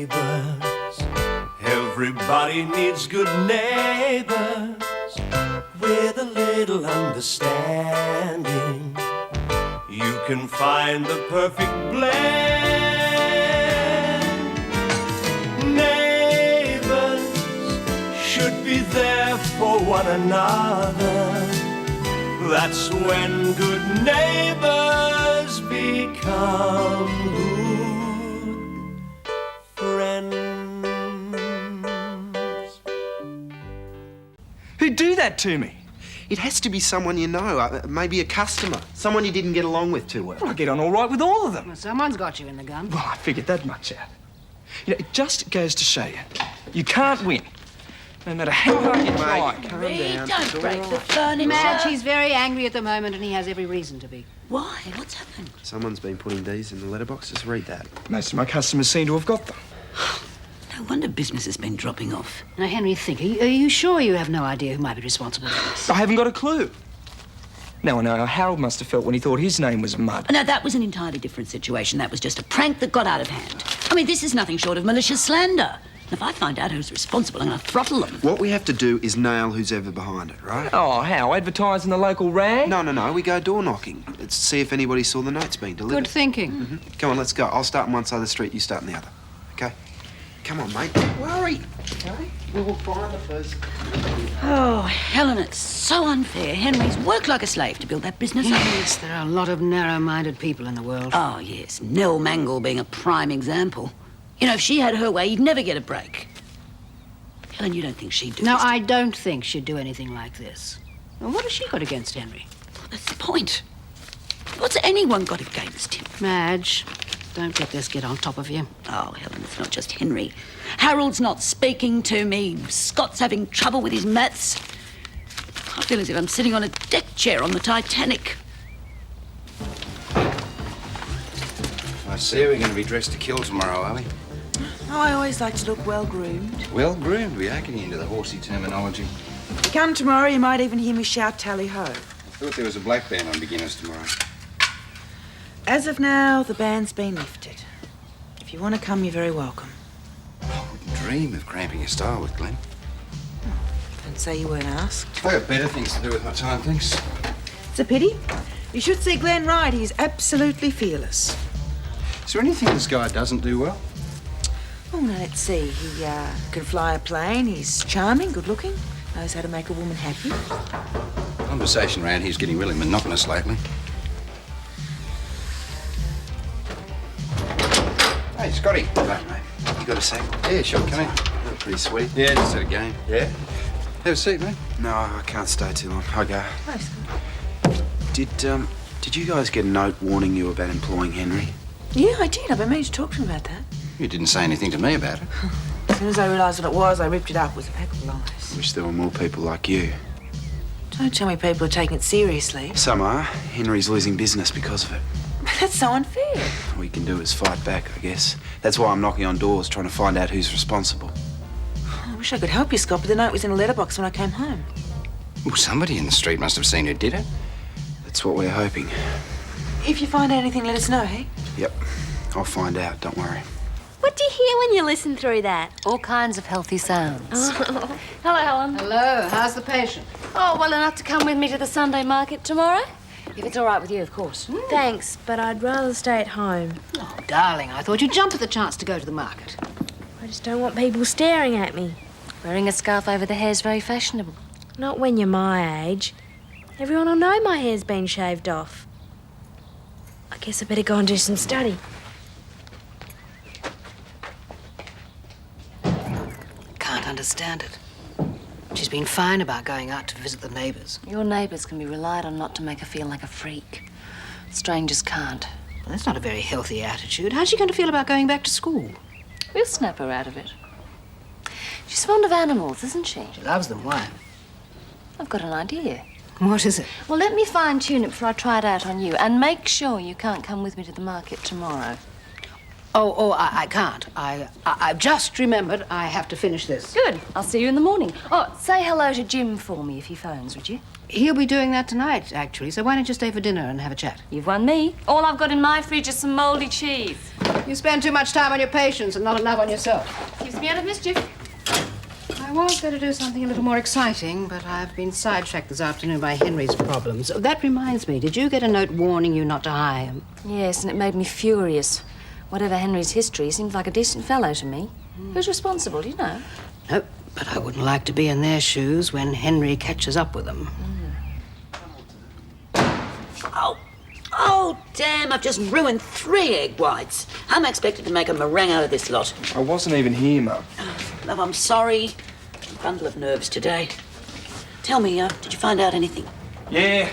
neighbours. Everybody needs good neighbours with a little understanding. You can find the perfect blend. Neighbours should be there for one another. That's when good neighbours become good friends. Who'd do that to me? It has to be someone you know, maybe a customer, someone you didn't get along with too well. Well, I get on all right with all of them. Well, someone's got you in the gun. Well, I figured that much out. You know, it just goes to show you, you can't win. No matter how hard you try. Calm down. Don't break the furniture. Madge, he's very angry at the moment and he has every reason to be. Why? What's happened? Someone's been putting these in the letterbox. Just read that. Most of my customers seem to have got them. No wonder business has been dropping off. Now, Henry, think. Are you sure you have no idea who might be responsible for this? I haven't got a clue. Now I know how Harold must have felt when he thought his name was Mud. No, that was an entirely different situation. That was just a prank that got out of hand. I mean, this is nothing short of malicious slander. If I find out who's responsible, I'm going to throttle them. What we have to do is nail who's ever behind it, right? Oh, how? Advertise in the local rag? No. We go door knocking. Let's see if anybody saw the notes being delivered. Good thinking. Mm-hmm. Come on, let's go. I'll start on one side of the street, you start on the other. Okay? Come on, mate. Don't worry. Okay? We will find the person. Oh, Helen, it's so unfair. Henry's worked like a slave to build that business up. Yes, there are a lot of narrow-minded people in the world. Oh, yes. Nell Mangle being a prime example. You know, if she had her way, he'd never get a break. Helen, you don't think she'd do No, this? I don't think she'd do anything like this. Well, what has she got against Henry? Well, that's the point. What's anyone got against him? Madge, don't let this get on top of you. Oh, Helen, it's not just Henry. Harold's not speaking to me. Scott's having trouble with his maths. I feel as if I'm sitting on a deck chair on the Titanic. I see we're going to be dressed to kill tomorrow, are we? Oh, I always like to look well-groomed. Well-groomed, we are getting into the horsey terminology. If you come tomorrow, you might even hear me shout tally-ho. I thought there was a black band on beginners tomorrow. As of now, the ban's been lifted. If you want to come, you're very welcome. I wouldn't dream of cramping your style with Glenn. Don't say you weren't asked. I got better things to do with my time, thanks. It's a pity. You should see Glenn Wright. He's absolutely fearless. Is there anything this guy doesn't do well? Oh, now, let's see. He can fly a plane. He's charming, good-looking, knows how to make a woman happy. Conversation around here's getting really monotonous lately. Hey, Scotty. Right, mate. You got a sec? Yeah, sure, come in. You're pretty sweet. Yeah, just at a game. Yeah? Have a seat, mate. No, I can't stay too long. I'll go. Nice. Did you guys get a note warning you about employing Henry? Yeah, I did. I've been meaning to talk to him about that. You didn't say anything to me about it. As soon as I realised what it was, I ripped it up. It was a pack of lies. Wish there were more people like you. Don't tell me people are taking it seriously. Some are. Henry's losing business because of it. That's so unfair. All you can do is fight back, I guess. That's why I'm knocking on doors, trying to find out who's responsible. I wish I could help you, Scott, but the note was in a letterbox when I came home. Well, somebody in the street must have seen who did it. That's what we're hoping. If you find out anything, let us know, hey? Yep. I'll find out, don't worry. What do you hear when you listen through that? All kinds of healthy sounds. Hello, Helen. Hello, how's the patient? Oh, well enough to come with me to the Sunday market tomorrow. If it's all right with you, of course. Thanks, but I'd rather stay at home. Oh, darling, I thought you'd jump at the chance to go to the market. I just don't want people staring at me. Wearing a scarf over the hair's very fashionable. Not when you're my age. Everyone will know my hair's been shaved off. I guess I better go and do some study. Can't understand it. She's been fine about going out to visit the neighbours. Your neighbours can be relied on not to make her feel like a freak. Strangers can't. Well, that's not a very healthy attitude. How's she going to feel about going back to school? We'll snap her out of it. She's fond of animals, isn't she? She loves them. Why? I've got an idea. What is it? Well, let me fine-tune it before I try it out on you. And make sure you can't come with me to the market tomorrow. I can't. I've just remembered I have to finish this. Good. I'll see you in the morning. Oh, say hello to Jim for me if he phones, would you? He'll be doing that tonight, actually, so why don't you stay for dinner and have a chat? You've won me. All I've got in my fridge is some mouldy cheese. You spend too much time on your patients and not enough on yourself. Keeps me out of mischief. I was going to do something a little more exciting, but I've been sidetracked this afternoon by Henry's problems. Oh, that reminds me, did you get a note warning you not to hire him? Yes, and it made me furious. Whatever Henry's history, he seems like a decent fellow to me. Who's responsible, do you know? Nope, but I wouldn't like to be in their shoes when Henry catches up with them. Oh, damn, I've just ruined 3 egg whites. How am I expected to make a meringue out of this lot? I wasn't even here, Mum. Love, I'm sorry. A bundle of nerves today. Tell me, did you find out anything? Yeah.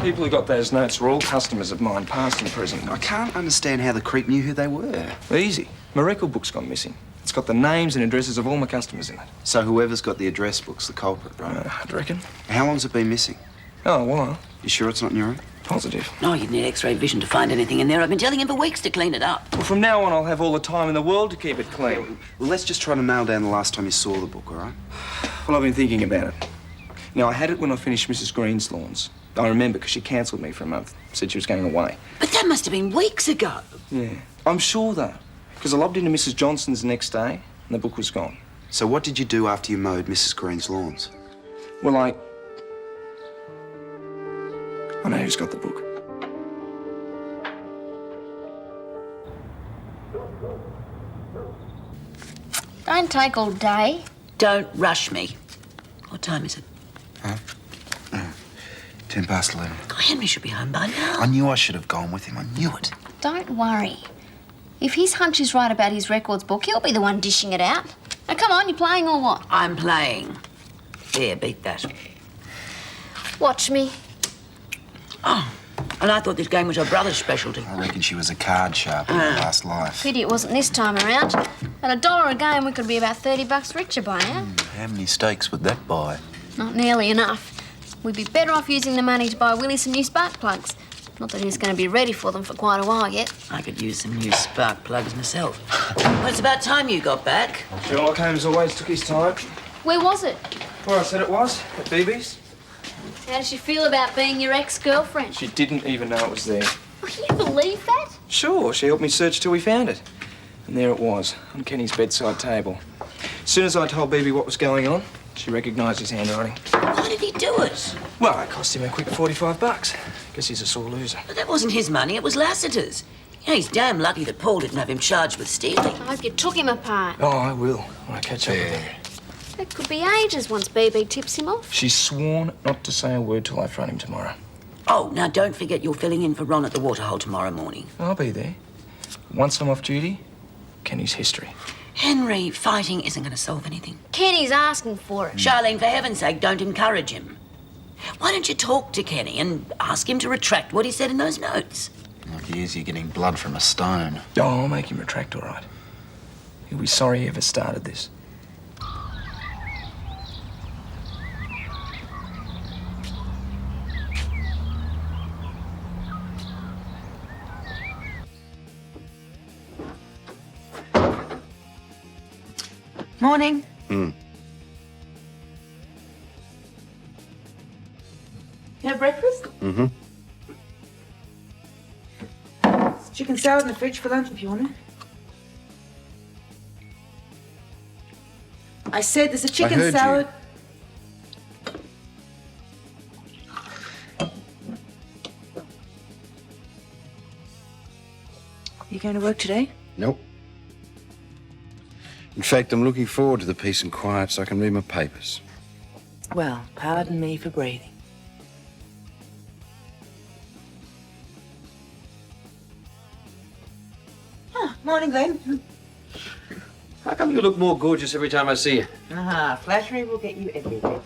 People who got those notes were all customers of mine, past and present. I can't understand how the creep knew who they were. Easy. My record book's gone missing. It's got the names and addresses of all my customers in it. So whoever's got the address book's the culprit, right? I reckon. How long's it been missing? Oh, a while. You sure it's not in your room? Positive. No, you'd need X-ray vision to find anything in there. I've been telling him for weeks to clean it up. Well, from now on, I'll have all the time in the world to keep it clean. Well, let's just try to nail down the last time you saw the book, all right? Well, I've been thinking about it. Now, I had it when I finished Mrs. Green's lawns. I remember because she cancelled me for a month. Said she was going away. But that must have been weeks ago. Yeah. I'm sure, though. Because I lobbed into Mrs. Johnson's the next day, and the book was gone. So what did you do after you mowed Mrs. Green's lawns? Well, I know who's got the book. Don't take all day. Don't rush me. What time is it? 11:10. Oh, Henry should be home by now. I knew I should have gone with him. I knew it. Don't worry. If his hunch is right about his records book, he'll be the one dishing it out. Now, come on, you playing or what? I'm playing. There, beat that. Watch me. Oh, and I thought this game was her brother's specialty. I reckon she was a card sharp in her last life. Pity it wasn't this time around. At $1 a game, we could be about 30 bucks richer by now. How many steaks would that buy? Not nearly enough. We'd be better off using the money to buy Willie some new spark plugs. Not that he's going to be ready for them for quite a while yet. I could use some new spark plugs myself. Well, it's about time you got back. Sherlock Holmes always took his time. Where was it? Where I said it was, at BB's. How does she feel about being your ex-girlfriend? She didn't even know it was there. Can you believe that? Sure, she helped me search till we found it. And there it was, on Kenny's bedside table. As soon as I told BB what was going on, she recognised his handwriting. Why did he do it? Well, it cost him a quick $45. Guess he's a sore loser. But that wasn't his money, it was Lassiter's. You know, he's damn lucky that Paul didn't have him charged with stealing. I hope you took him apart. Oh, I will, when I catch up with him. It could be ages once BB tips him off. She's sworn not to say a word till I front him tomorrow. Oh, now don't forget you're filling in for Ron at the waterhole tomorrow morning. I'll be there. Once I'm off duty, Kenny's history. Henry, fighting isn't going to solve anything. Kenny's asking for it. Charlene, for heaven's sake, don't encourage him. Why don't you talk to Kenny and ask him to retract what he said in those notes? Like he is, you're getting blood from a stone. Oh, I'll make him retract, all right. He'll be sorry he ever started this. Morning. Mm. You have breakfast? Mm-hmm. There's chicken salad in the fridge for lunch if you want it. I said there's a chicken heard you. salad. You going to work today? Nope. In fact, I'm looking forward to the peace and quiet so I can read my papers. Well, pardon me for breathing. Morning, Glenn. How come you look more gorgeous every time I see you? Aha, flattery will get you everywhere.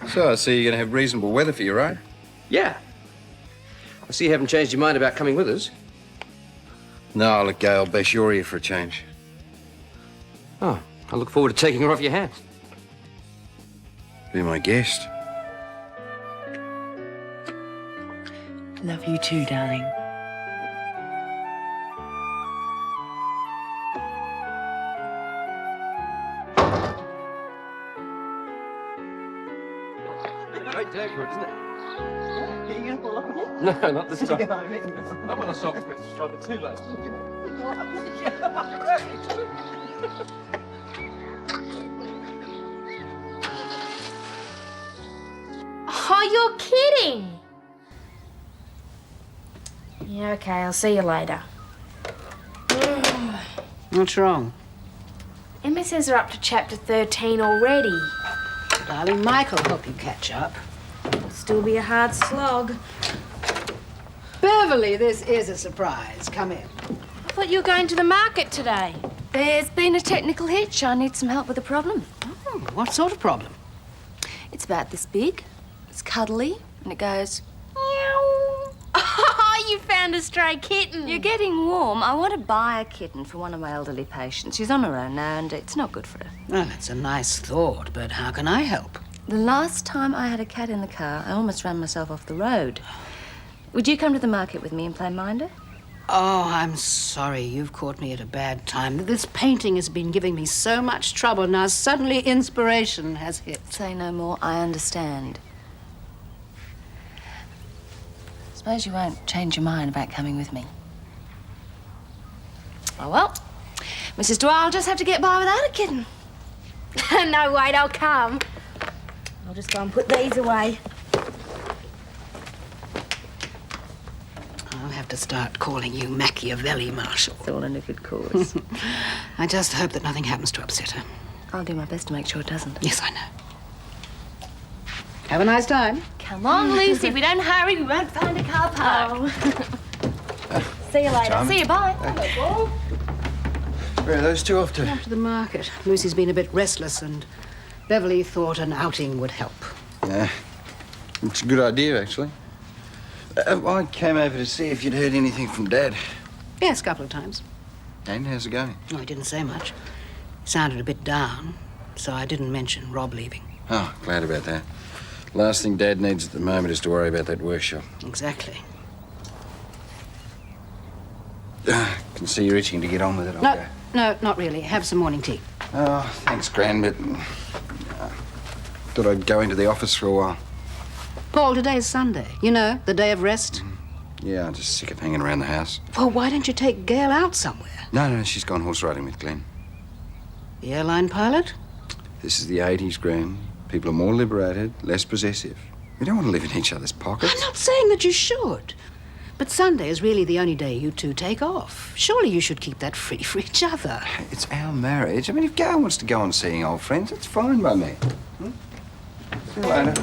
So I see you're going to have reasonable weather for you, right? Yeah. I see you haven't changed your mind about coming with us. No, I'll let Gail bash your ear for a change. Oh, I look forward to taking her off your hands. Be my guest. Love you too, darling. Great day for it, isn't it? No, not this time. I'm on a soft pitch. Tried it too late. Oh, you're kidding! Yeah, okay, I'll see you later. What's wrong? Emma says they're up to chapter 13 already. Darling, Michael'll help you catch up. It'll still be a hard slog. Beverly, this is a surprise. Come in. I thought you were going to the market today. There's been a technical hitch. I need some help with a problem. Oh, what sort of problem? It's about this big, it's cuddly, and it goes... Oh, you found a stray kitten. You're getting warm. I want to buy a kitten for one of my elderly patients. She's on her own now, and it's not good for her. Well, that's a nice thought, but how can I help? The last time I had a cat in the car, I almost ran myself off the road. Would you come to the market with me and play minder? Oh, I'm sorry. You've caught me at a bad time. This painting has been giving me so much trouble. Now, suddenly inspiration has hit. Say no more. I understand. Suppose you won't change your mind about coming with me. Oh, well. Mrs. Dwyer, I'll just have to get by without a kitten. No, wait, I'll come. I'll just go and put these away. I'll have to start calling you Machiavelli, Marshall. It's all in a good cause. I just hope that nothing happens to upset her. I'll do my best to make sure it doesn't. Yes, I know. Have a nice time. Come on, Lucy. If we don't hurry, we won't find a car park. See you later. Charming. See you, bye. Where are those two off to? Up to the market. Lucy's been a bit restless, and Beverly thought an outing would help. Yeah, it's a good idea, actually. I came over to see if you'd heard anything from Dad. Yes, a couple of times. And how's it going? Oh, he didn't say much. He sounded a bit down, so I didn't mention Rob leaving. Oh, glad about that. Last thing Dad needs at the moment is to worry about that workshop. Exactly. Can see you're itching to get on with it. No, no, not really. Have some morning tea. Oh, thanks, Gran, but thought I'd go into the office for a while. Paul, today's Sunday. You know, the day of rest. Yeah, I'm just sick of hanging around the house. Well, why don't you take Gail out somewhere? No, she's gone horse riding with Glenn. The airline pilot? This is the 80s, Gran. People are more liberated, less possessive. We don't want to live in each other's pockets. I'm not saying that you should. But Sunday is really the only day you two take off. Surely you should keep that free for each other. It's our marriage. I mean, if Gail wants to go on seeing old friends, it's fine by me. See you later.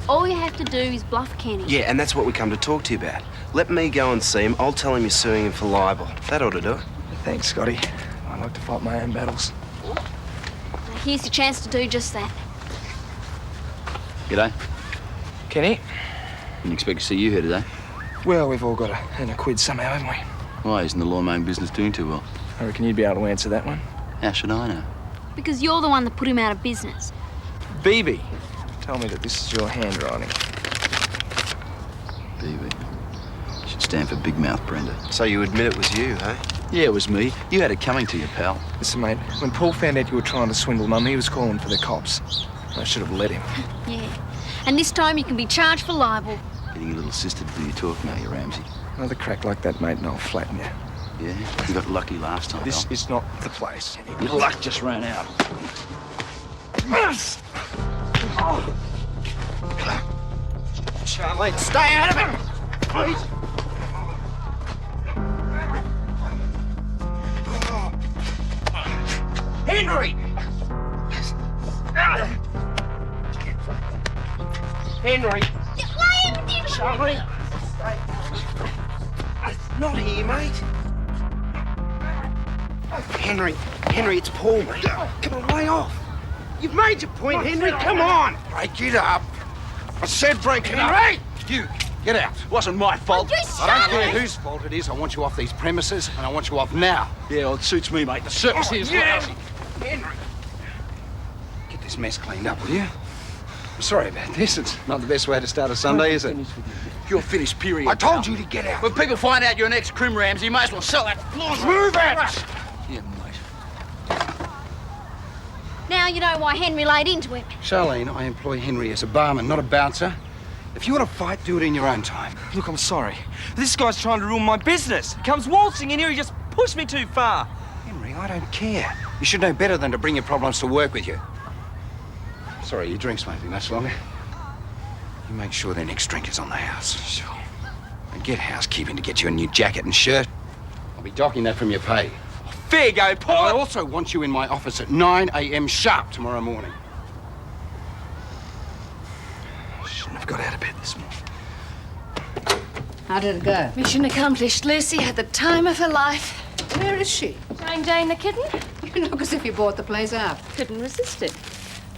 All you have to do is bluff Kenny. Yeah, and that's what we come to talk to you about. Let me go and see him. I'll tell him you're suing him for libel. That ought to do it. Thanks, Scotty. I like to fight my own battles. Here's your chance to do just that. G'day. Kenny? Didn't expect to see you here today. Well, we've all got to earn a quid somehow, haven't we? Why, isn't the law mowing business doing too well? I reckon you'd be able to answer that one. How should I know? Because you're the one that put him out of business. BB, tell me that this is your handwriting. BB. Should stand for Big Mouth Brenda. So you admit it was you, eh? Yeah, it was me. You had it coming to you, pal. Listen, mate, when Paul found out you were trying to swindle Mum, he was calling for the cops. I should have let him. Yeah. And this time you can be charged for libel. Getting your little sister to do your talk now, you Ramsay. Another crack like that, mate, and I'll flatten you. Yeah? You got lucky last time. This is not the place. Your luck just ran out. Charlotte, stay out of it! Please. Henry! Henry! Charlotte! Not here, mate. Henry, it's Paul, mate. Come on, lay off. You've made your point, Henry. Come on. Break it up. I said break it up. You, get out. It wasn't my fault. I don't care whose fault it is. I want you off these premises, and I want you off now. Yeah, well, it suits me, mate. The service here's lousy. Henry. Get this mess cleaned up, will you? I'm sorry about this. It's not the best way to start a Sunday, is it? You're finished, period. I told you to get out. When people find out you're an ex-crim, Ramsay, you might as well sell that floor. Move it! Yeah, mate. Now you know why Henry laid into him. Charlene, I employ Henry as a barman, not a bouncer. If you want to fight, do it in your own time. Look, I'm sorry. This guy's trying to ruin my business. He comes waltzing in here, he just pushed me too far. Henry, I don't care. You should know better than to bring your problems to work with you. Sorry, your drinks won't be much longer. You make sure their next drink is on the house. Sure. And get housekeeping to get you a new jacket and shirt. I'll be docking that from your pay. Fair go, Paul. I also want you in my office at 9 a.m. sharp tomorrow morning. I shouldn't have got out of bed this morning. How did it go? Mission accomplished. Lucy had the time of her life. Where is she? Showing Jane the kitten? You look as if you bought the place out. Couldn't resist it.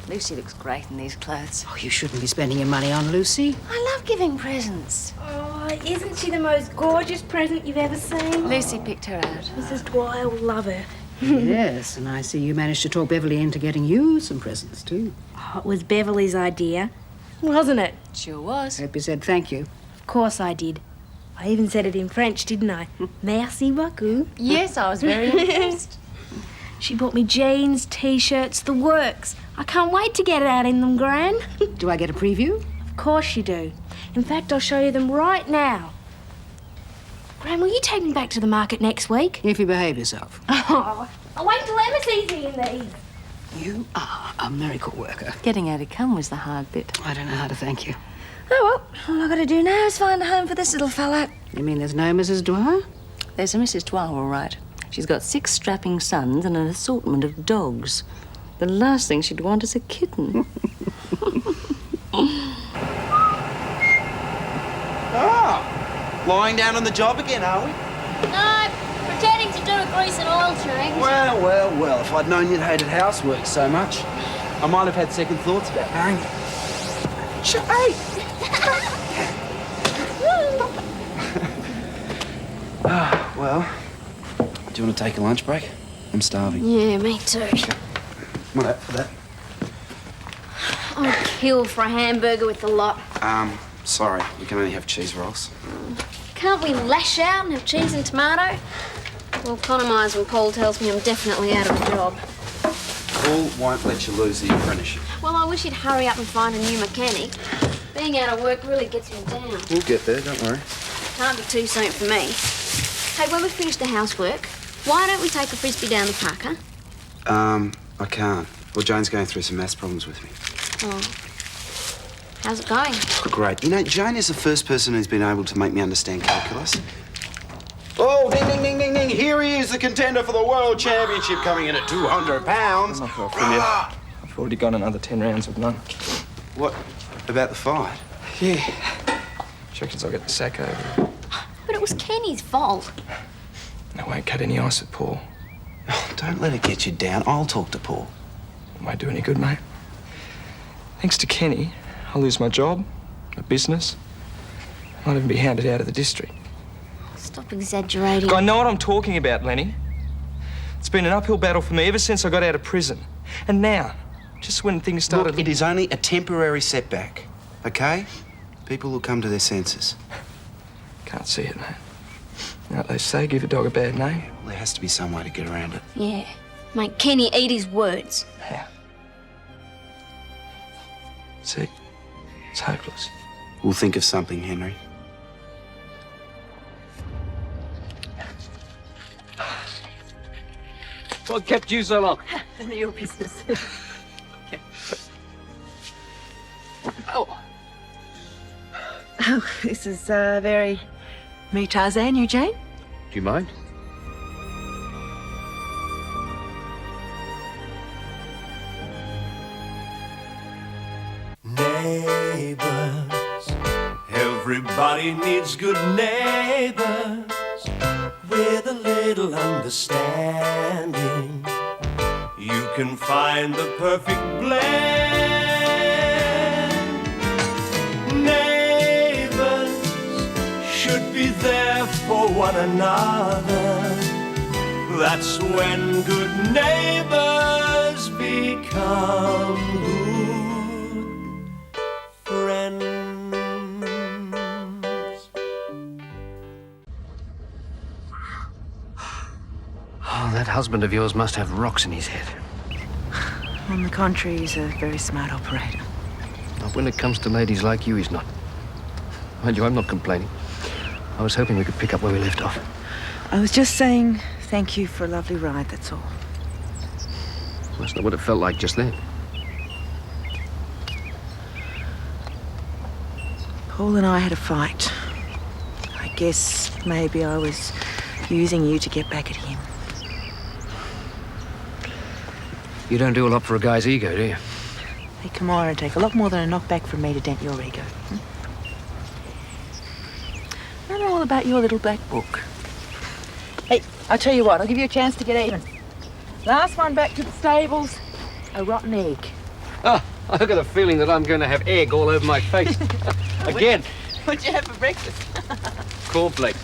Lucy looks great in these clothes. Oh, you shouldn't be spending your money on Lucy. I love giving presents. Oh, isn't she the most gorgeous present you've ever seen? Lucy picked her out. Mrs. Dwyer will love her. Yes, and I see you managed to talk Beverly into getting you some presents, too. Oh, it was Beverly's idea, wasn't it? Sure was. Hope you said thank you. Of course I did. I even said it in French, didn't I? Merci beaucoup. Yes, I was very impressed. She bought me jeans, T-shirts, the works. I can't wait to get it out in them, Gran. Do I get a preview? Of course you do. In fact, I'll show you them right now. Gran, will you take me back to the market next week? If you behave yourself. Oh, I'll wait till Emma sees me in these. You are a miracle worker. Getting her to come was the hard bit. I don't know how to thank you. Oh, well, all I've got to do now is find a home for this little fella. You mean there's no Mrs. Dwyer? There's a Mrs. Dwyer, all right. She's got 6 strapping sons and an assortment of dogs. The last thing she'd want is a kitten. Lying down on the job again, are we? No, pretending to do a grease and oil change. Well, if I'd known you'd hated housework so much, I might have had second thoughts about marrying you. Hey! Well, do you want to take a lunch break? I'm starving. Yeah, me too. What up for that? I'd kill for a hamburger with the lot. Sorry, we can only have cheese rolls. Can't we lash out and have cheese and tomato? We'll economise when Paul tells me I'm definitely out of a job. Paul won't let you lose the apprenticeship. Well, I wish he'd hurry up and find a new mechanic. Being out of work really gets me down. We'll get there, don't worry. Can't be too soon for me. Hey, when we finish the housework, why don't we take a frisbee down the park, huh? I can't. Well, Jane's going through some maths problems with me. Oh. How's it going? Great. You know, Jane is the first person who's been able to make me understand calculus. Oh, ding, ding, ding, ding, ding. Here he is, the contender for the World Championship, coming in at 200 pounds. I'm not far from you. I've already got another 10 rounds of none. What about the fight? Yeah. She reckons I'll get the sack over it. But it was Kenny's fault. I won't cut any ice with Paul. Oh, don't let it get you down. I'll talk to Paul. It won't do any good, mate. Thanks to Kenny, I'll lose my job, my business. I might even be hounded out of the district. Stop exaggerating. Look, I know what I'm talking about, Lenny. It's been an uphill battle for me ever since I got out of prison. And now, just when things started... Look, it is only a temporary setback, OK? People will come to their senses. Can't see it, mate. You know what they say, give a dog a bad name? Well, there has to be some way to get around it. Yeah. Make Kenny eat his words. How? See? It's hopeless. We'll think of something, Henry. What kept you so long? None of your business. Oh. Oh, this is very me Tarzan, you Jane? Do you mind? Neighbours, everybody needs good neighbours with a little understanding. You can find the perfect blend. Neighbours should be there for one another. That's when good neighbours become good friends. Oh, that husband of yours must have rocks in his head. On the contrary, he's a very smart operator. Not when it comes to ladies like you, he's not. Mind you, I'm not complaining. I was hoping we could pick up where we left off. I was just saying thank you for a lovely ride, that's all. That's not what it felt like just then. Paul and I had a fight. I guess maybe I was using you to get back at him. You don't do a lot for a guy's ego, do you? Hey, come on, it'd take a lot more than a knockback from me to dent your ego. I know all about your little black book. Hey, I'll tell you what, I'll give you a chance to get even. Last one back to the stables, a rotten egg. Oh, I've got a feeling that I'm going to have egg all over my face. Again. What'd you have for breakfast? Cornflakes.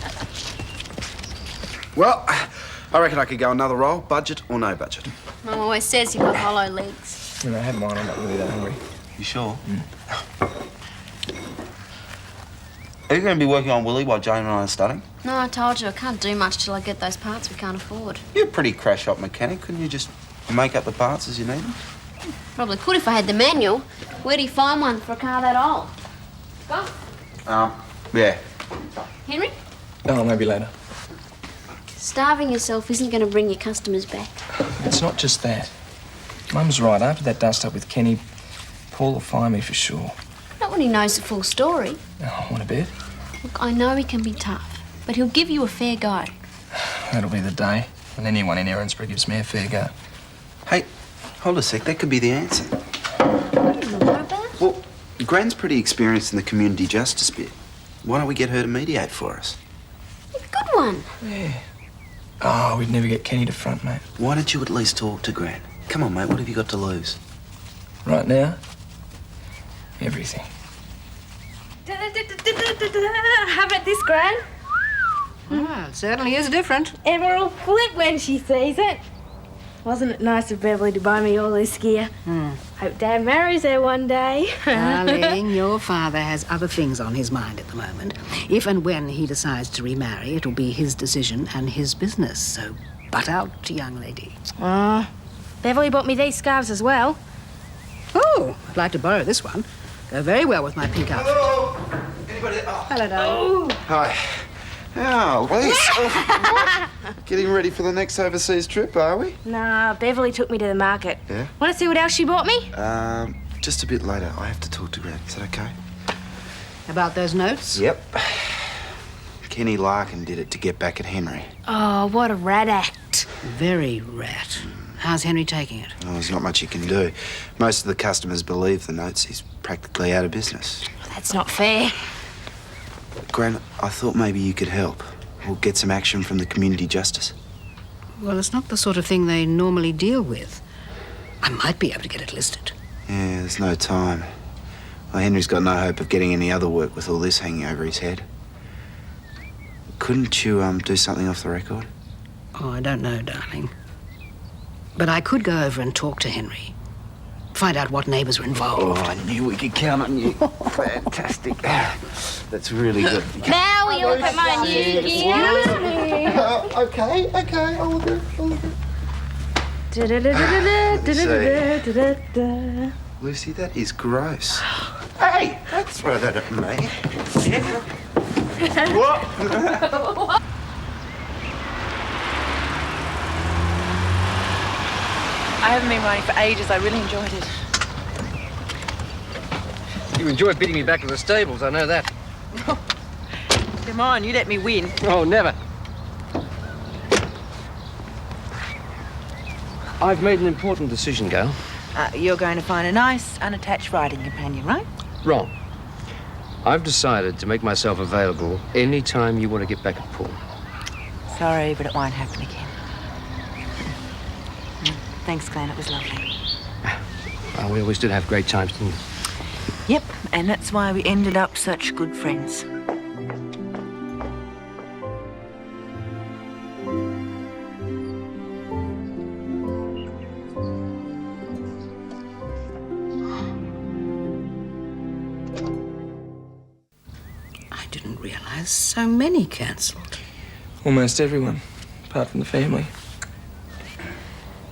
Well, I reckon I could go another roll, budget or no budget. Mum always says you've got hollow legs. I had mine, I'm not really that hungry. You sure? Are you going to be working on Willie while Jane and I are studying? No, I told you I can't do much till I get those parts we can't afford. You're a pretty crash shop mechanic. Couldn't you just make up the parts as you need them? Probably could if I had the manual. Where do you find one for a car that old? Go. Yeah. Henry? Oh, maybe later. Starving yourself isn't going to bring your customers back. It's not just that. Mum's right. After that dust-up with Kenny, Paul will find me for sure. Not when he knows the full story. Oh, want a bit? Look, I know he can be tough, but he'll give you a fair go. That'll be the day when anyone in Erinsborough gives me a fair go. Hey, hold a sec. That could be the answer. What do you know about? Well, Gran's pretty experienced in the community justice bit. Why don't we get her to mediate for us? A good one. Yeah. Oh, we'd never get Kenny to front, mate. Why don't you at least talk to Gran? Come on, mate. What have you got to lose? Right now, everything. How about this, Gran? Well, it certainly is different. Emerald flip when she sees it. Wasn't it nice of Beverly to buy me all this gear? Hope Dad marries her one day. Darling, your father has other things on his mind at the moment. If and when he decides to remarry, it'll be his decision and his business. So butt out, young lady. Beverly bought me these scarves as well. Oh, I'd like to borrow this one. Go very well with my pink outfit. Hello! Anybody? Oh. Hello, darling. Hi. Oh, Liz. Getting ready for the next overseas trip, are we? Nah, Beverly took me to the market. Yeah? Want to see what else she bought me? Just a bit later. I have to talk to Gran. Is that okay? About those notes? Yep. Kenny Larkin did it to get back at Henry. Oh, what a rat act. Very rat. How's Henry taking it? Oh, there's not much you can do. Most of the customers believe the notes. He's practically out of business. That's not fair. Gran, I thought maybe you could help. Or get some action from the community justice. Well, it's not the sort of thing they normally deal with. I might be able to get it listed. Yeah, there's no time. Well, Henry's got no hope of getting any other work with all this hanging over his head. Couldn't you, do something off the record? Oh, I don't know, darling. But I could go over and talk to Henry. Find out what neighbours are involved. Oh, I knew we could count on you. Fantastic. That's really good. Now we look at my new gear. Okay, I'll look at it. Lucy, that is gross. Hey, don't throw that at me. Yeah. What? I haven't been writing for ages. I really enjoyed it. You enjoyed beating me back to the stables, I know that. Come on, you let me win. Oh, never. I've made an important decision, girl. You're going to find a nice, unattached riding companion, right? Wrong. I've decided to make myself available any time you want to get back at pool. Sorry, but it won't happen again. Thanks, Glenn. It was lovely. Well, we always did have great times, didn't we? Yep, and that's why we ended up such good friends. I didn't realise so many cancelled. Almost everyone, apart from the family.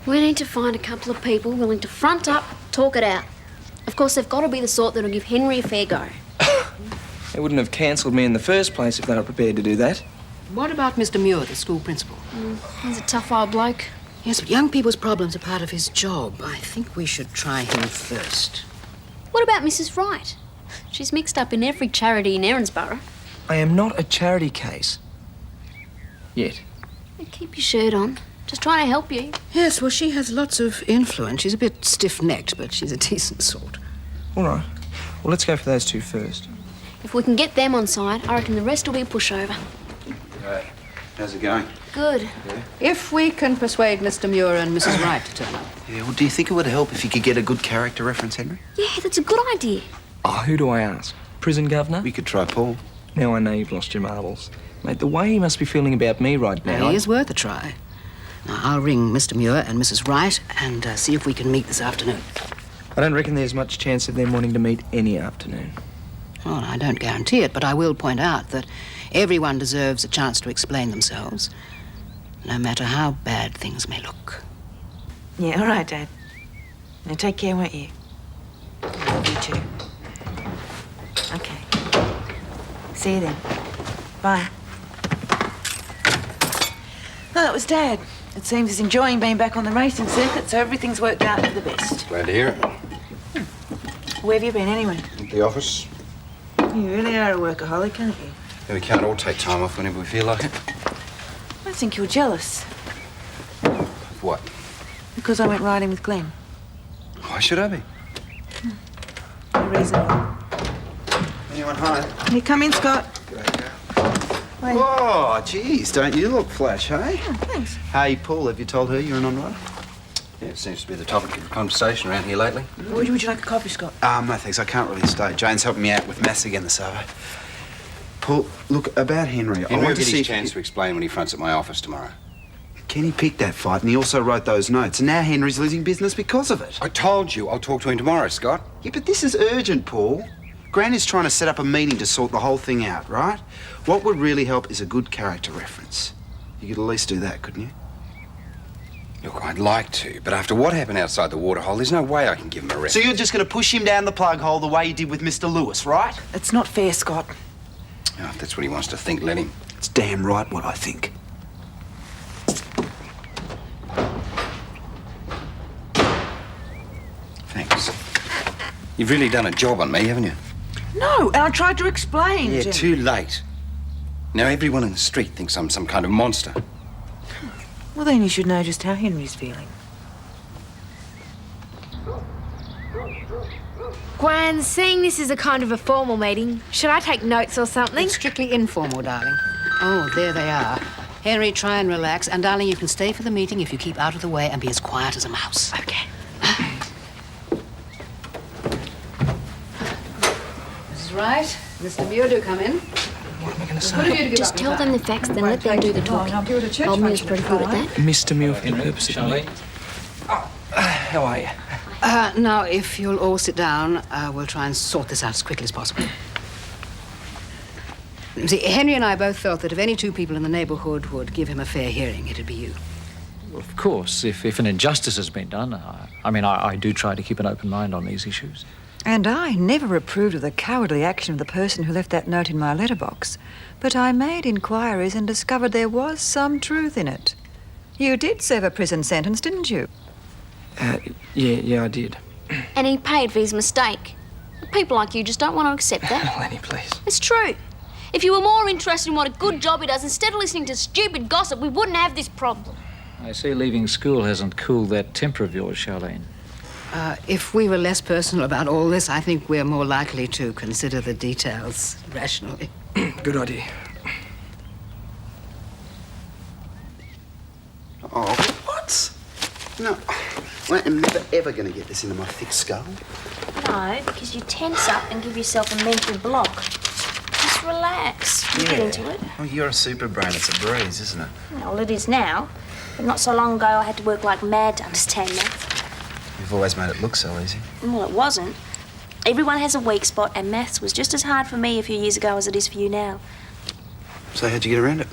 We need to find a couple of people willing to front up, talk it out. Of course, they've got to be the sort that'll give Henry a fair go. They wouldn't have cancelled me in the first place if they were prepared to do that. What about Mr. Muir, the school principal? He's a tough old bloke. Yes, but young people's problems are part of his job. I think we should try him first. What about Mrs. Wright? She's mixed up in every charity in Erinsborough. I am not a charity case. Yet. Keep your shirt on. Just trying to help you. Yes, well, she has lots of influence. She's a bit stiff-necked, but she's a decent sort. All right. Well, let's go for those two first. If we can get them on side, I reckon the rest will be a pushover. Hey, how's it going? Good. Yeah. If we can persuade Mr. Muir and Mrs. Wright to turn up. Yeah, well, do you think it would help if you could get a good character reference, Henry? Yeah, that's a good idea. Oh, who do I ask? Prison governor? We could try Paul. Now I know you've lost your marbles. Mate, the way he must be feeling about me right now... He is worth a try. Now, I'll ring Mr. Muir and Mrs. Wright and see if we can meet this afternoon. I don't reckon there's much chance of them wanting to meet any afternoon. Well, I don't guarantee it, but I will point out that everyone deserves a chance to explain themselves, no matter how bad things may look. Yeah, all right, Dad. Now take care, won't you? You too. Okay. See you then. Bye. Well, that was Dad. It seems he's enjoying being back on the racing circuit, so everything's worked out for the best. Glad to hear it. Where have you been, anyway? At the office. You really are a workaholic, aren't you? Yeah, we can't all take time off whenever we feel like it. I think you're jealous. Of what? Because I went riding with Glenn. Why should I be? No reason. Anyone home? Here, come in, Scott. Wait. Oh, geez, don't you look flash, hey? Oh, thanks. Hey, Paul, have you told her you're an on-rider? Yeah, it seems to be the topic of conversation around here lately. Would you like a coffee, Scott? No thanks, I can't really stay. Jane's helping me out with maths again this hour. Paul, look, about Henry, I Henry will want to get see his if chance to explain when he fronts at my office tomorrow. Kenny picked that fight and he also wrote those notes, and now Henry's losing business because of it. I told you I'll talk to him tomorrow, Scott. Yeah, but this is urgent, Paul. Granny's trying to set up a meeting to sort the whole thing out, right? What would really help is a good character reference. You could at least do that, couldn't you? Look, I'd like to, but after what happened outside the waterhole, there's no way I can give him a reference. So you're just going to push him down the plug hole the way you did with Mr. Lewis, right? It's not fair, Scott. Oh, if that's what he wants to think, let him. It's damn right what I think. Thanks. You've really done a job on me, haven't you? No, and I tried to explain. Yeah, Jim. too late. Now everyone in the street thinks I'm some kind of monster. Well, then you should know just how Henry's feeling. Gwen, seeing this is a kind of a formal meeting, should I take notes or something? It's strictly informal, darling. Oh, there they are. Henry, try and relax. And, darling, you can stay for the meeting if you keep out of the way and be as quiet as a mouse. Okay. Mrs. Wright, Mr. Muir, do come in. What am I going to What have say? you to give Just up tell your them the facts, then let them do the talking. Old Muir's pretty good at that. Mr. Muir, for the purpose of me. How are you? Now, if you'll all sit down, we'll try and sort this out as quickly as possible. See, Henry and I both felt that if any two people in the neighbourhood would give him a fair hearing, it'd be you. Of course, if an injustice has been done, I do try to keep an open mind on these issues. And I never approved of the cowardly action of the person who left that note in my letterbox. But I made inquiries and discovered there was some truth in it. You did serve a prison sentence, didn't you? Yeah, I did. And he paid for his mistake. People like you just don't want to accept that. Lenny, please. It's true. If you were more interested in what a good job he does instead of listening to stupid gossip, we wouldn't have this problem. I see leaving school hasn't cooled that temper of yours, Charlene. If we were less personal about all this, I think we're more likely to consider the details rationally. Good idea. Oh, what? No, I am never, ever going to get this into my thick skull. No, because you tense up and give yourself a mental block. Just relax. You get into it. Oh, you're a super brain. It's a breeze, isn't it? Well, it is now. But not so long ago, I had to work like mad to understand maths. You've always made it look so easy. Well, it wasn't. Everyone has a weak spot, and maths was just as hard for me a few years ago as it is for you now. So how'd you get around it?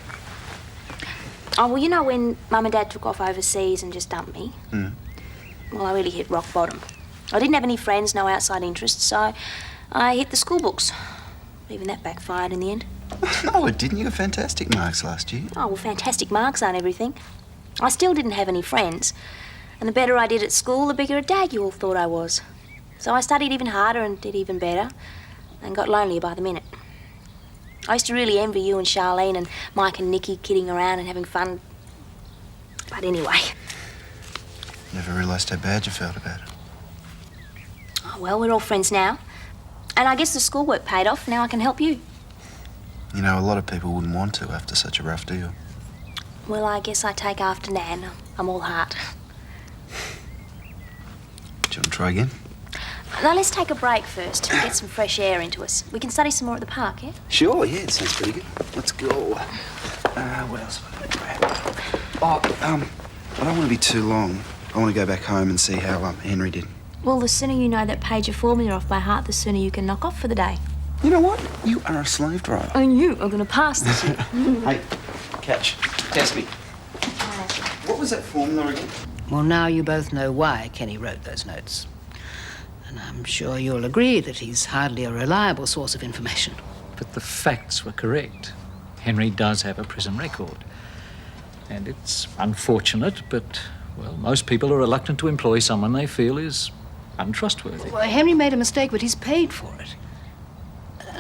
Oh, well, you know when Mum and Dad took off overseas and just dumped me? Well, I really hit rock bottom. I didn't have any friends, no outside interests, so I hit the school books. Even that backfired in the end. No, it didn't. You got fantastic marks last year. Oh, well, fantastic marks aren't everything. I still didn't have any friends. And the better I did at school, the bigger a dag you all thought I was. So I studied even harder and did even better and got lonelier by the minute. I used to really envy you and Charlene and Mike and Nikki kidding around and having fun. But anyway. Never realised how bad you felt about it. Oh, well, we're all friends now. And I guess the schoolwork paid off. Now I can help you. You know, a lot of people wouldn't want to after such a rough deal. Well, I guess I take after Nan. I'm all heart. Do you want to try again? Now, let's take a break first and get some fresh air into us. We can study some more at the park, yeah? Sure, yeah, it sounds pretty good. Let's go. What else have I got to grab? Oh, I don't want to be too long. I want to go back home and see how Henry did. Well, the sooner you know that page of formula off by heart, the sooner you can knock off for the day. You know what? You are a slave driver. And you are going to pass this year. Hey, catch. Test me. What was that formula again? Well, now you both know why Kenny wrote those notes. And I'm sure you'll agree that he's hardly a reliable source of information. But the facts were correct. Henry does have a prison record. And it's unfortunate, but, well, most people are reluctant to employ someone they feel is untrustworthy. Well, Henry made a mistake, but he's paid for it.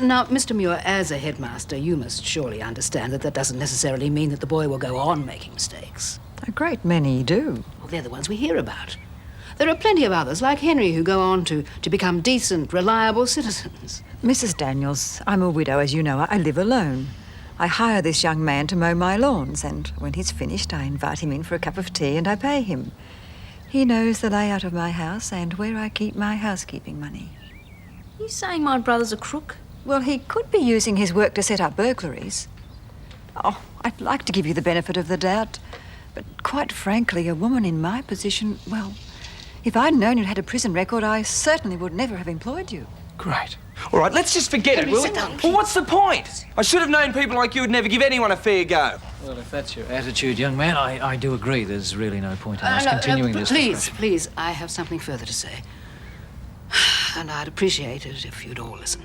Now, Mr. Muir, as a headmaster, you must surely understand that that doesn't necessarily mean that the boy will go on making mistakes. A great many do. Well, they're the ones we hear about. There are plenty of others, like Henry, who go on to become decent, reliable citizens. Mrs. Daniels, I'm a widow, as you know. I live alone. I hire this young man to mow my lawns, and when he's finished, I invite him in for a cup of tea and I pay him. He knows the layout of my house and where I keep my housekeeping money. Are you saying my brother's a crook? Well, he could be using his work to set up burglaries. Oh, I'd like to give you the benefit of the doubt, but quite frankly, a woman in my position, well, if I'd known you had a prison record, I certainly would never have employed you. Great. All right, let's just forget it, will we? sit down, Well, what's the point? I should have known people like you would never give anyone a fair go. Well, if that's your attitude, young man, I do agree. There's really no point in us continuing this discussion. Please, I have something further to say. And I'd appreciate it if you'd all listen.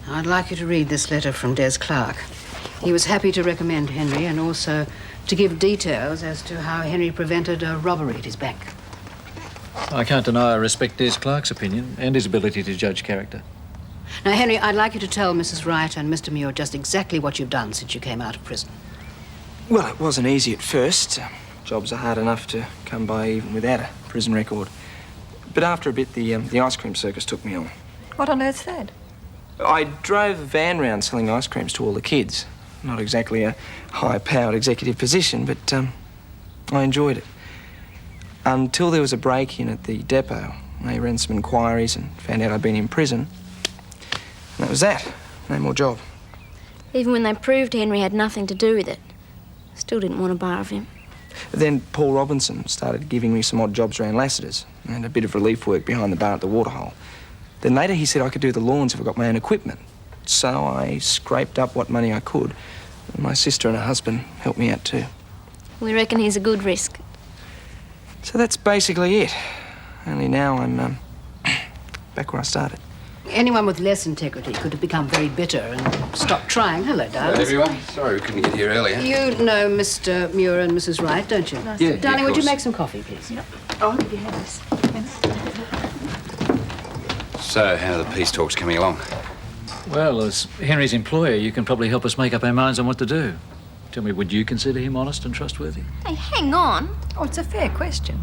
I'd like you to read this letter from Des Clarke. He was happy to recommend Henry and also to give details as to how Henry prevented a robbery at his bank. I can't deny I respect Des Clarke's opinion and his ability to judge character. Now, Henry, I'd like you to tell Mrs. Wright and Mr. Muir just exactly what you've done since you came out of prison. Well, it wasn't easy at first. Jobs are hard enough to come by even without a prison record. But after a bit, the ice cream circus took me on. What on earth's that? I drove a van round selling ice creams to all the kids. Not exactly a high-powered executive position, but I enjoyed it. Until there was a break-in at the depot. They ran some inquiries and found out I'd been in prison. And that was that. No more job. Even when they proved Henry had nothing to do with it, still didn't want a bar of him. Then Paul Robinson started giving me some odd jobs around Lassiter's and a bit of relief work behind the bar at the waterhole. Then later he said I could do the lawns if I got my own equipment. So I scraped up what money I could. And my sister and her husband helped me out too. We reckon he's a good risk. So that's basically it. Only now I'm back where I started. Anyone with less integrity could have become very bitter and stopped trying. Hello, darling. Hello, everyone. Sorry we couldn't get here earlier. You know Mr. Muir and Mrs. Wright, don't you? Yeah, Darling, of would you course. make some coffee, please? Yep. Oh, if you have this. So, how are the peace talks coming along? Well, as Henry's employer, you can probably help us make up our minds on what to do. Tell me, would you consider him honest and trustworthy? Hey, hang on. Oh, it's a fair question.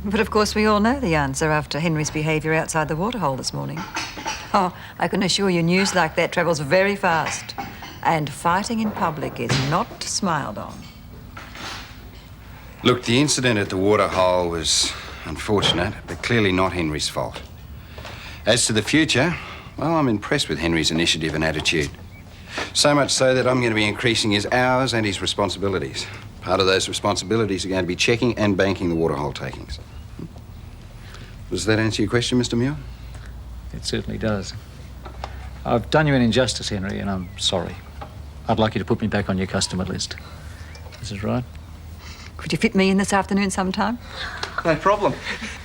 But of course we all know the answer after Henry's behaviour outside the waterhole this morning. Oh, I can assure you news like that travels very fast. And fighting in public is not smiled on. Look, the incident at the waterhole was unfortunate, but clearly not Henry's fault. As to the future, well, I'm impressed with Henry's initiative and attitude. So much so that I'm going to be increasing his hours and his responsibilities. Part of those responsibilities are going to be checking and banking the waterhole takings. Does that answer your question, Mr. Muir? It certainly does. I've done you an injustice, Henry, and I'm sorry. I'd like you to put me back on your customer list. This is right. Could you fit me in this afternoon sometime? No problem.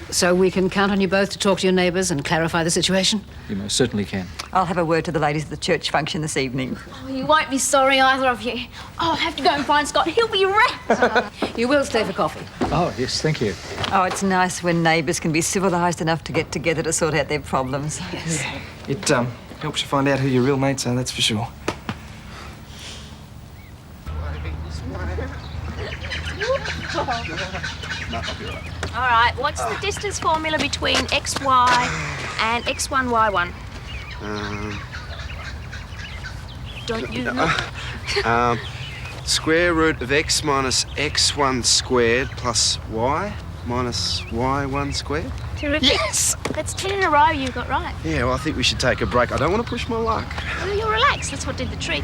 So we can count on you both to talk to your neighbours and clarify the situation? You most certainly can. I'll have a word to the ladies at the church function this evening. Oh, you won't be sorry, either of you. Oh, I'll have to go and find Scott. He'll be wrecked. You will stay for coffee. Oh, yes, thank you. Oh, it's nice when neighbours can be civilised enough to get together to sort out their problems. Yes. It helps you find out who your real mates are, that's for sure. All right, what's the distance formula between XY and X1Y1? Don't you know? Square root of x minus x1 squared plus y minus y1 squared. Terrific. Yes! That's 10 in a row you got right. Yeah, well, I think we should take a break. I don't want to push my luck. Well, you're relaxed. That's what did the trick.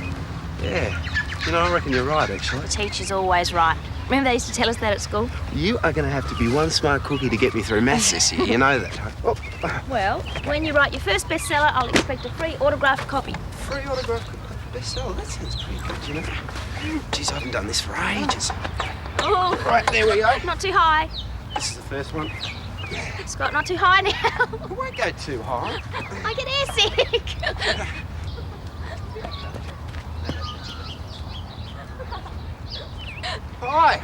Yeah. You know, I reckon you're right, actually. The teacher's always right. Remember they used to tell us that at school? You are going to have to be one smart cookie to get me through maths this year. You know that. Oh. Well, when you write your first bestseller, I'll expect a free autographed copy. Free autograph bestseller? That sounds pretty good, you know. Geez, I haven't done this for ages. Oh, Right, there we go. not too high. This is the first one. Scott, not too high now. I won't go too high. I get airsick. Hi.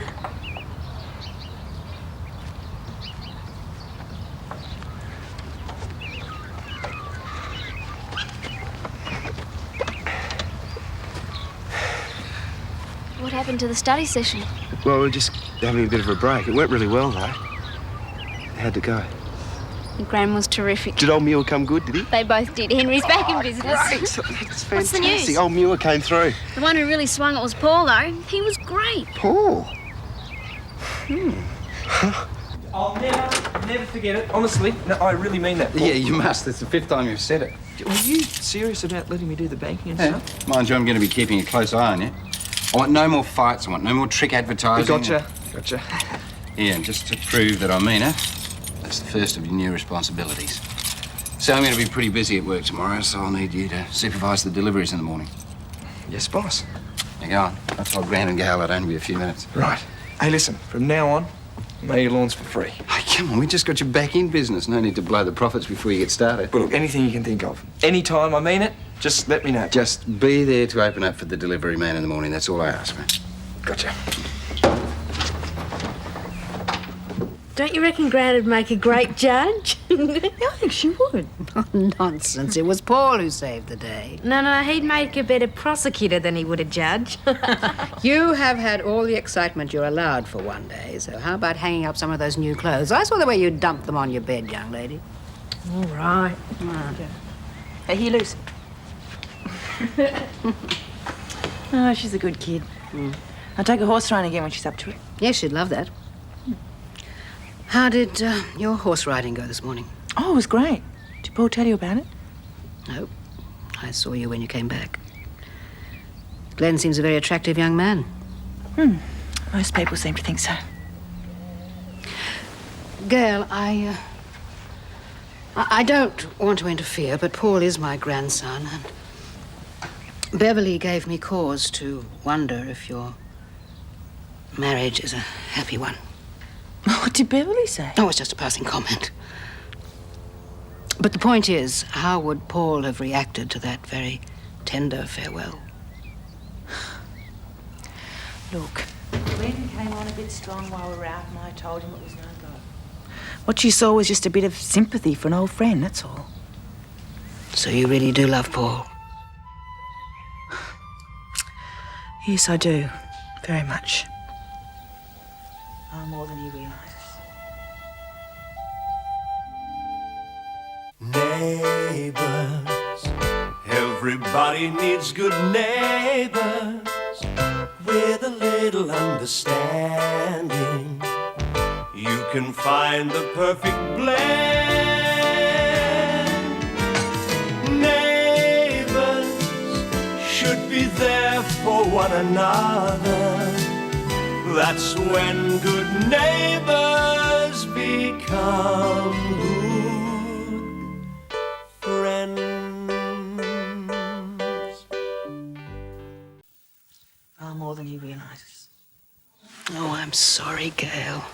What happened to the study session? Well, we're just having a bit of a break. It went really well, though. How'd it go? Gran was terrific. Did old Muir come good, did he? They both did. Henry's back in business. Great. That's fantastic. What's the news? Old Muir came through. The one who really swung it was Paul, though. He was great. Paul? I'll never forget it. Honestly, no, I really mean that. Paul. Yeah, you must. It's the 5th time you've said it. Were you serious about letting me do the banking and Yeah. stuff? Mind you, I'm going to be keeping a close eye on you. I want no more fights. I want no more trick advertising. Gotcha. Yeah, and just to prove that I mean it, that's the first of your new responsibilities. So I'm going to be pretty busy at work tomorrow, so I'll need you to supervise the deliveries in the morning. Yes, boss. Now go on. I told Gran and Gal I'd only be a few minutes. Right. Hey, listen, from now on, mow your lawns for free. Hey, come on, we just got you back in business. No need to blow the profits before you get started. But look, anything you can think of. Anytime, I mean it, just let me know. Just be there to open up for the delivery man in the morning. That's all I ask, man. Gotcha. Don't you reckon Gran would make a great judge? I think she would. Oh, nonsense. It was Paul who saved the day. No, he'd make a better prosecutor than he would a judge. You have had all the excitement you're allowed for one day, so how about hanging up some of those new clothes? I saw the way you dumped them on your bed, young lady. All right. Hey, here, Lucy. Oh, she's a good kid. I'll take her horse riding again when she's up to it. Yes, she'd love that. How did your horse riding go this morning? Oh, it was great. Did Paul tell you about it? No. I saw you when you came back. Glenn seems a very attractive young man. Most people seem to think so. Gail, I don't want to interfere, but Paul is my grandson, and Beverly gave me cause to wonder if you're marriage is a happy one. What did Beverly say? Oh, it's just a passing comment. But the point is, how would Paul have reacted to that very tender farewell? Look, Glenn came on a bit strong while we were out and I told him it was no go. What you saw was just a bit of sympathy for an old friend, that's all. So you really do love Paul? Yes, I do. Very much. Far more than he realises. Neighbours, everybody needs good neighbours with a little understanding. You can find the perfect blend. Neighbours should be there for one another. That's when good neighbours become good friends. Far more than he realises. Oh, I'm sorry, Gail.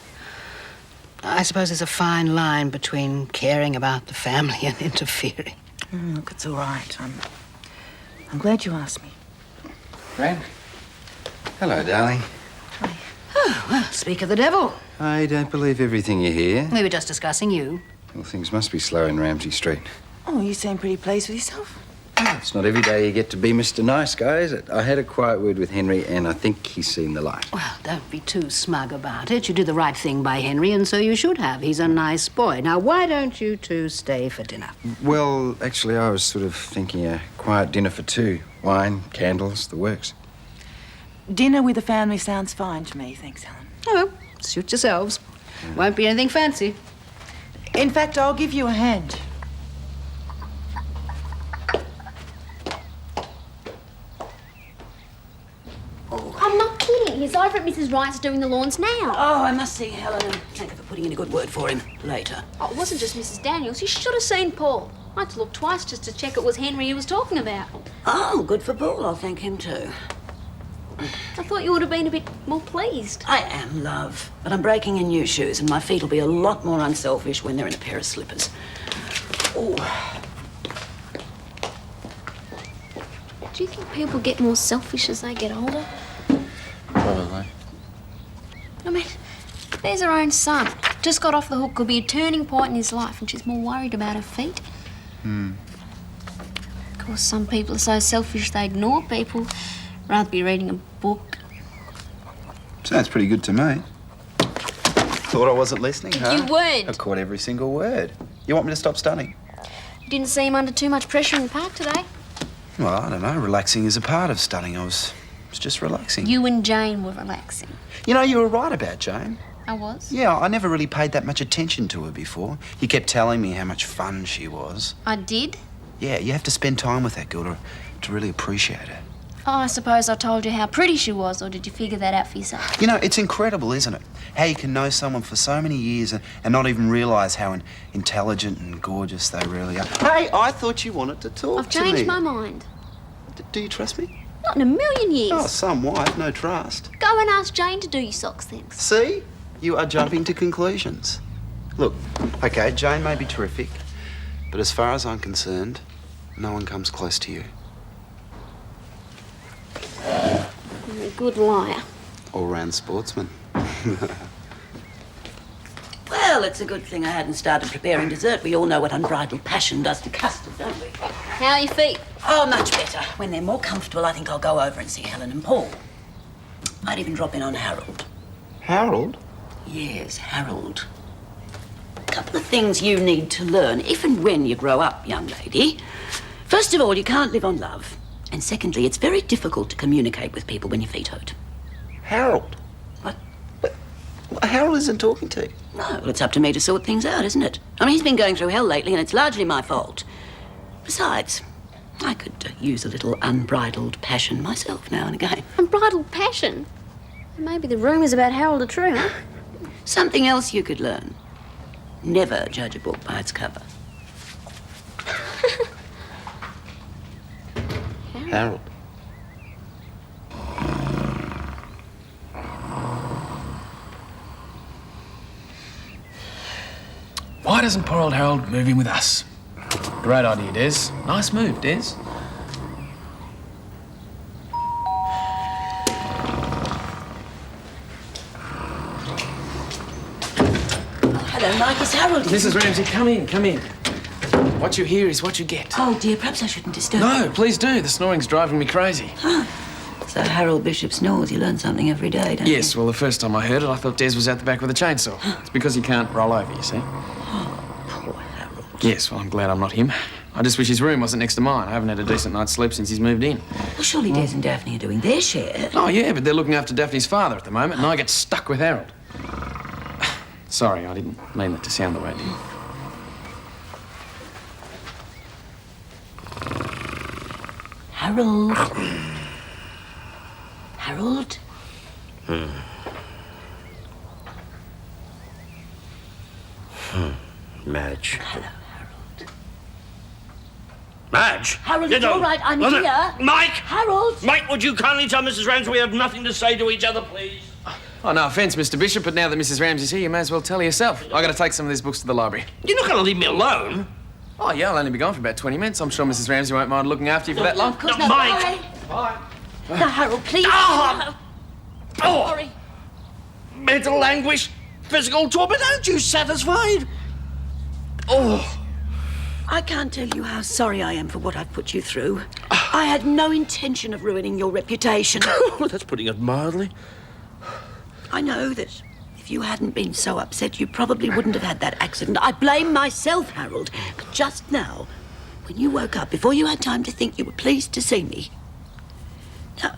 I suppose there's a fine line between caring about the family and interfering. Look, it's all right. I'm glad you asked me. Fran? Hello, darling. Oh, well, speak of the devil. I don't believe everything you hear. We were just discussing you. Well, things must be slow in Ramsay Street. Oh, you seem pretty pleased with yourself. It's not every day you get to be Mr. Nice Guy, is it? I had a quiet word with Henry, and I think he's seen the light. Well, don't be too smug about it. You did the right thing by Henry, and so you should have. He's a nice boy. Now, why don't you two stay for dinner? Well, actually, I was sort of thinking a quiet dinner for two. Wine, candles, the works. Dinner with the family sounds fine to me, thanks, Helen. Oh, well, suit yourselves. Won't be anything fancy. In fact, I'll give you a hand. I'm not kidding. He's over at Mrs. Wright's doing the lawns now. Oh, I must see Helen and thank her for putting in a good word for him later. Oh, it wasn't just Mrs. Daniels. You should have seen Paul. I had to look twice just to check it was Henry he was talking about. Oh, good for Paul. I'll thank him too. I thought you would have been a bit more pleased. I am, love. But I'm breaking in new shoes and my feet will be a lot more unselfish when they're in a pair of slippers. Oh. Do you think people get more selfish as they get older? Probably. I mean, there's her own son. Just got off the hook. Could be a turning point in his life, and she's more worried about her feet. Of course, some people are so selfish they ignore people. Rather be reading a book. Sounds pretty good to me. Thought I wasn't listening, huh? You weren't. I caught every single word. You want me to stop stunning? You didn't seem under too much pressure in the park today. Well, I don't know. Relaxing is a part of stunning. I was just relaxing. You and Jane were relaxing. You know, you were right about Jane. I was? Yeah, I never really paid that much attention to her before. You kept telling me how much fun she was. I did? Yeah, you have to spend time with that girl to really appreciate her. Oh, I suppose I told you how pretty she was, or did you figure that out for yourself? You know, it's incredible, isn't it? How you can know someone for so many years and not even realise how intelligent and gorgeous they really are. Hey, I thought you wanted to talk I've to me. changed my mind. Do you trust me? Not in a million years. Oh, somewhat. No trust. Go and ask Jane to do your socks things. See? You are jumping to conclusions. Look, okay, Jane may be terrific, but as far as I'm concerned, no one comes close to you. You're a good liar. All-round sportsman. Well, it's a good thing I hadn't started preparing dessert. We all know what unbridled passion does to custard, don't we? How are your feet? Oh, much better. When they're more comfortable, I think I'll go over and see Helen and Paul. Might even drop in on Harold. Harold? Yes, Harold. A couple of things you need to learn, if and when you grow up, young lady. First of all, you can't live on love. And secondly, it's very difficult to communicate with people when your feet hurt. Harold? What? Harold isn't talking to you. No, well, it's up to me to sort things out, isn't it? I mean, he's been going through hell lately, and it's largely my fault. Besides, I could use a little unbridled passion myself now and again. Unbridled passion? Maybe the rumours about Harold are true, huh? Something else you could learn. Never judge a book by its cover. Harold. doesn't poor old Harold move in with us? Great idea, Des. Nice move, Des. Hello, Mike. It's Harold. Mrs. Ramsay, come in, come in. What you hear is what you get. Oh, dear, perhaps I shouldn't disturb you. No, please do. The snoring's driving me crazy. So Harold Bishop snores. You learn something every day, don't you? Yes, well, the first time I heard it, I thought Des was out the back with a chainsaw. It's because he can't roll over, you see. Poor Harold. Yes, well, I'm glad I'm not him. I just wish his room wasn't next to mine. I haven't had a decent night's sleep since he's moved in. Well, surely Des and Daphne are doing their share. Oh, yeah, but they're looking after Daphne's father at the moment, and I get stuck with Harold. Sorry, I didn't mean that to sound the way it did. Harold. Harold? Madge. Hello, Harold. Madge! Harold, You it's don't- all right. I'm No, no. here. Mike! Harold! Mike, would you kindly tell Mrs. Ramsay we have nothing to say to each other, please? Oh, no offence, Mr. Bishop, but now that Mrs. Ramsay's here, you may as well tell her yourself. I got to take some of these books to the library. You're not going to leave me alone. Oh, yeah, I'll only be gone for about 20 minutes. I'm sure Mrs. Ramsay won't mind looking after you for that long. Of course No, not. Mike. Bye. No, Harold, please. Oh! Oh! Sorry. Mental anguish, physical torment. Aren't you satisfied? Oh. I can't tell you how sorry I am for what I've put you through. I had no intention of ruining your reputation. Oh, that's putting it mildly. I know that if you hadn't been so upset, you probably wouldn't have had that accident. I blame myself, Harold. But just now, when you woke up, before you had time to think, you were pleased to see me. Now,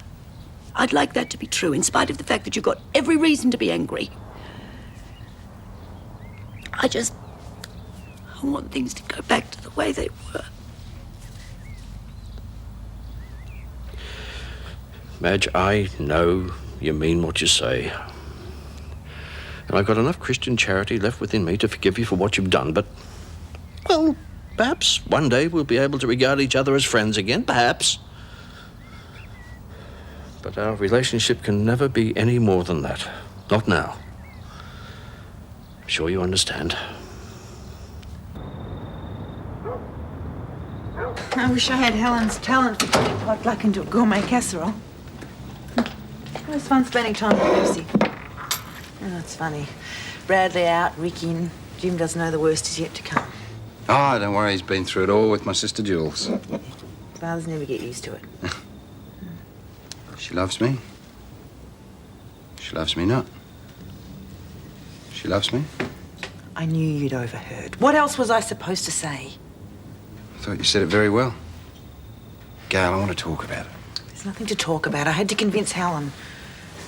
I'd like that to be true, in spite of the fact that you've got every reason to be angry. I want things to go back to the way they were. Madge, I know you mean what you say. And I've got enough Christian charity left within me to forgive you for what you've done, but, well, perhaps one day we'll be able to regard each other as friends again, perhaps. But our relationship can never be any more than that. Not now. I'm sure you understand. I wish I had Helen's talent for turning potluck into a gourmet casserole. It was fun spending time with Lucy. Oh, it's funny. Bradley out, Rick in. Jim doesn't know the worst is yet to come. Oh, don't worry, he's been through it all with my sister Jules. Fathers never get used to it. She loves me. She loves me not. She loves me. I knew you'd overheard. What else was I supposed to say? I thought you said it very well. Gail, I want to talk about it. There's nothing to talk about. I had to convince Helen.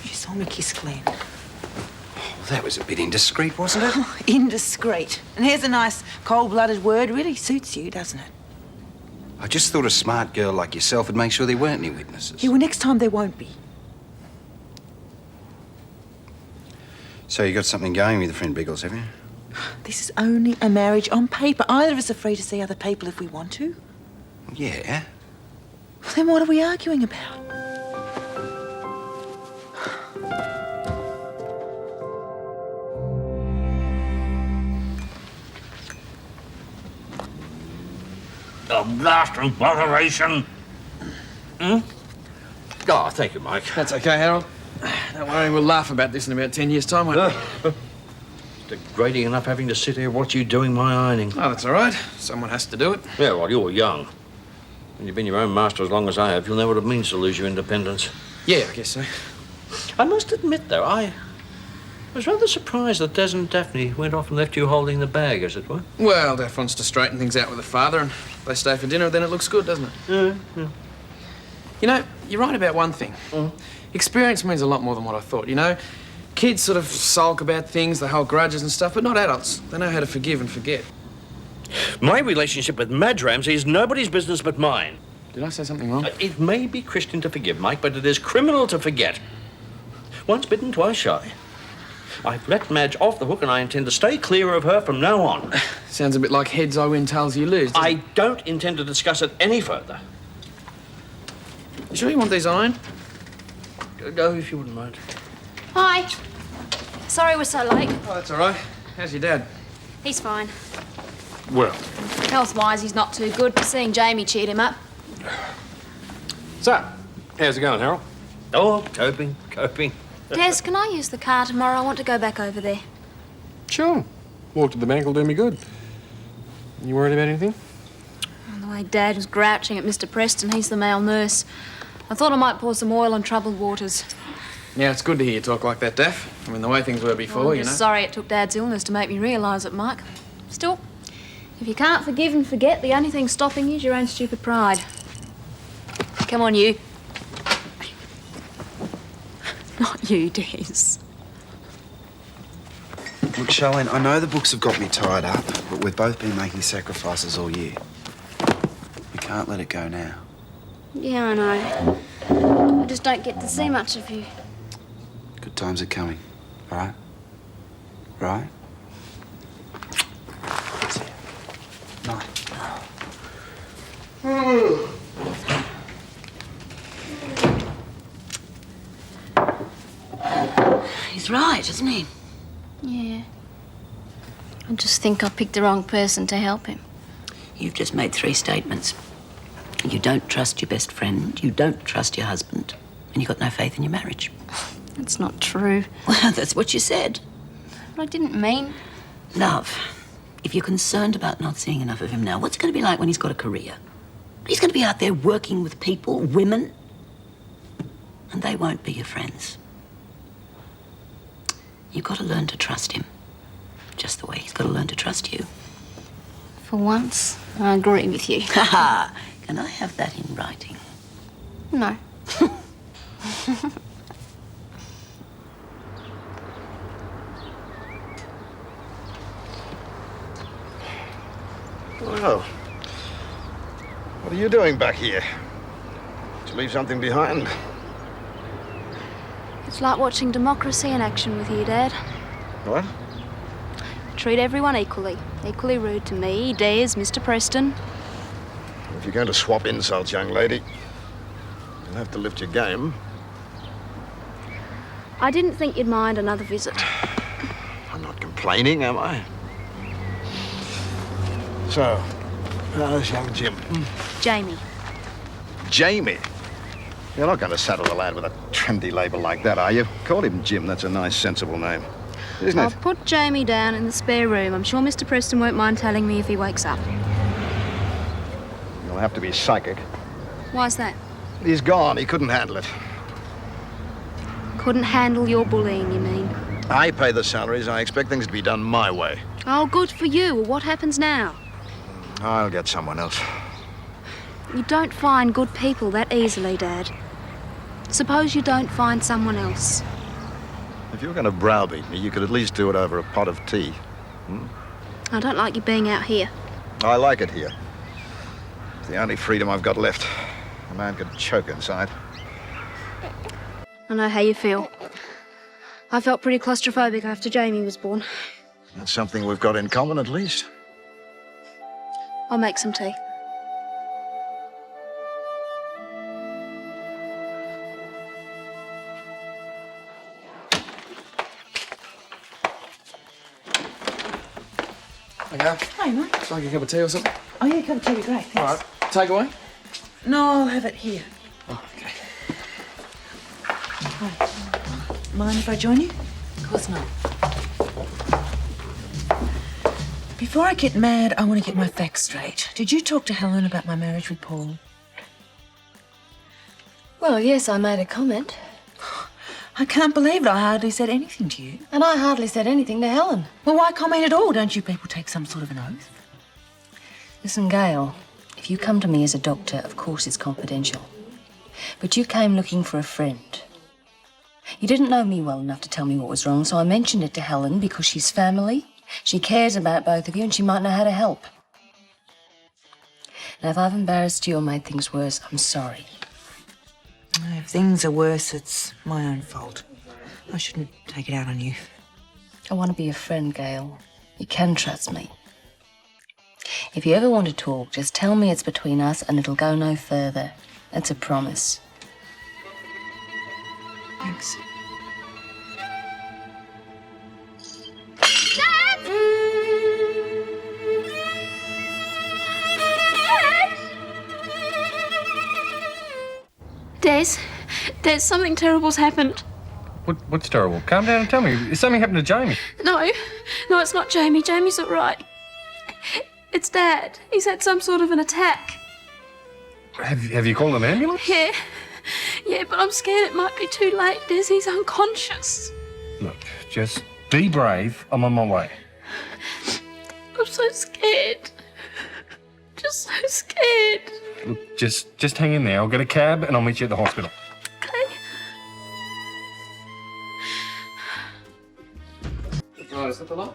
She saw me kiss Glenn. Well, that was a bit indiscreet, wasn't it? Indiscreet. And here's a nice cold-blooded word. Really suits you, doesn't it? I just thought a smart girl like yourself would make sure there weren't any witnesses. Yeah, well, next time there won't be. So you got something going with your friend Biggles, have you? This is only a marriage on paper. Either of us are free to see other people if we want to. Yeah. Well, then what are we arguing about? The blast of botheration. Oh, thank you, Mike. That's okay, Harold. Don't worry, we'll laugh about this in about 10 years' time, won't we? It's degrading enough having to sit here watch you doing my ironing. Oh, that's all right. Someone has to do it. Yeah, well, you're young. When you've been your own master as long as I have, you'll know what it means to lose your independence. Yeah, I guess so. I must admit, though, I was rather surprised that Des and Daphne went off and left you holding the bag, as it were. Well, Daph wants to straighten things out with her father, and if they stay for dinner, then it looks good, doesn't it? Yeah. You know, you're right about one thing. Experience means a lot more than what I thought, you know? Kids sort of sulk about things, they hold grudges and stuff, but not adults. They know how to forgive and forget. My relationship with Madge Ramsay is nobody's business but mine. Did I say something wrong? It may be Christian to forgive, Mike, but it is criminal to forget. Once bitten, twice shy. I've let Madge off the hook and I intend to stay clear of her from now on. Sounds a bit like heads I win, tails you lose. I don't intend to discuss it any further. You sure you want these ironed? Go if you wouldn't mind. Hi. Sorry we're so late. Oh, that's all right. How's your dad? He's fine. Well, Health-wise, he's not too good. Seeing Jamie cheered him up. so, how's it going, Harold? Oh, coping. Des, can I use the car tomorrow? I want to go back over there. Sure. Walk to the bank will do me good. You worried about anything? The way Dad was grouching at Mr. Preston, he's the male nurse. I thought I might pour some oil on troubled waters. Yeah, it's good to hear you talk like that, Daph. I mean, the way things were before, Well, I'm you know. just sorry it took Dad's illness to make me realise it, Mike. Still, if you can't forgive and forget, the only thing stopping you is your own stupid pride. Come on, you. Not you, Des. Look, Sherwin, I know the books have got me tied up, but we've both been making sacrifices all year. We can't let it go now. Yeah, I know. I just don't get to see much of you. Good times are coming, all right? Right? See ya. Night. He's right, isn't he? Yeah. I just think I picked the wrong person to help him. You've just made 3 statements. You don't trust your best friend, you don't trust your husband, and you've got no faith in your marriage. That's not true. Well, that's what you said. But I didn't mean... Love, if you're concerned about not seeing enough of him now, what's it going to be like when he's got a career? He's going to be out there working with people, women, and they won't be your friends. You've got to learn to trust him, just the way he's got to learn to trust you. For once, I agree with you. Ha ha! Can I have that in writing? No. Well, what are you doing back here? Did you leave something behind? It's like watching democracy in action with you, Dad. What? Treat everyone equally. Equally rude to me, Des, Mr. Preston. If you're going to swap insults, young lady, you'll have to lift your game. I didn't think you'd mind another visit. I'm not complaining, am I? So, how's young Jim? Jamie. Jamie? You're not going to saddle the lad with a trendy label like that, are you? Call him Jim. That's a nice, sensible name, isn't I'll it? put Jamie down in the spare room. I'm sure Mr. Preston won't mind telling me if he wakes up. You'll have to be psychic. Why's that? He's gone. He couldn't handle it. Couldn't handle your bullying, you mean? I pay the salaries. I expect things to be done my way. Oh, good for you. Well, what happens now? I'll get someone else. You don't find good people that easily, Dad. Suppose you don't find someone else. If you're going to browbeat me, you could at least do it over a pot of tea. I don't like you being out here. I like it here. It's the only freedom I've got left. A man could choke inside. I know how you feel. I felt pretty claustrophobic after Jamie was born. That's something we've got in common, at least. I'll make some tea. Okay. Hi, Mike. Would you like a cup of tea or something? Oh, yeah, cup of tea would be great, thanks. All right. Take away? No, I'll have it here. Oh, okay. Right. Mind if I join you? Of course not. Before I get mad, I want to get my facts straight. Did you talk to Helen about my marriage with Paul? Well, yes, I made a comment. I can't believe it. I hardly said anything to you. And I hardly said anything to Helen. Well, why comment at all? Don't you people take some sort of an oath? Listen, Gail, if you come to me as a doctor, of course it's confidential. But you came looking for a friend. You didn't know me well enough to tell me what was wrong, so I mentioned it to Helen because she's family. She cares about both of you and she might know how to help. Now, if I've embarrassed you or made things worse, I'm sorry. If things are worse, it's my own fault. I shouldn't take it out on you. I want to be a friend, Gail. You can trust me. If you ever want to talk, just tell me it's between us and it'll go no further. That's a promise. Thanks. Dad! Des, something terrible's happened. What's terrible? Calm down and tell me. Is something happened to Jamie? No, it's not Jamie. Jamie's all right. It's Dad. He's had some sort of an attack. Have you called an ambulance? Yeah, but I'm scared it might be too late, Des. He's unconscious. Look, just be brave. I'm on my way. I'm so scared. Just so scared. Look, just hang in there. I'll get a cab and I'll meet you at the hospital. Okay. Right, is that the lot?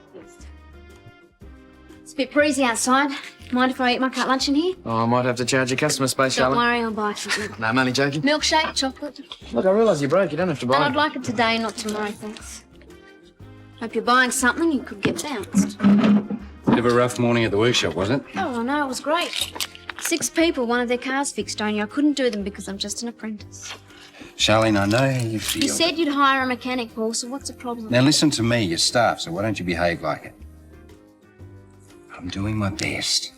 It's a bit breezy outside. Mind if I eat my cut lunch in here? Oh, I might have to charge your customer space, Don't Charlotte. worry, I'll buy something. No, I'm only joking. Milkshake, chocolate. Look, I realise you broke. You don't have to buy And it. I'd like it today, not tomorrow, thanks. Hope you're buying something you could get bounced. Bit of a rough morning at the workshop, was it? Oh, I know, it was great. 6 people wanted their cars fixed, only I couldn't do them because I'm just an apprentice. Charlene, I know you feel... You said you'd hire a mechanic, Paul, so what's the problem? Now listen to me, you're staff, so why don't you behave like it? I'm doing my best.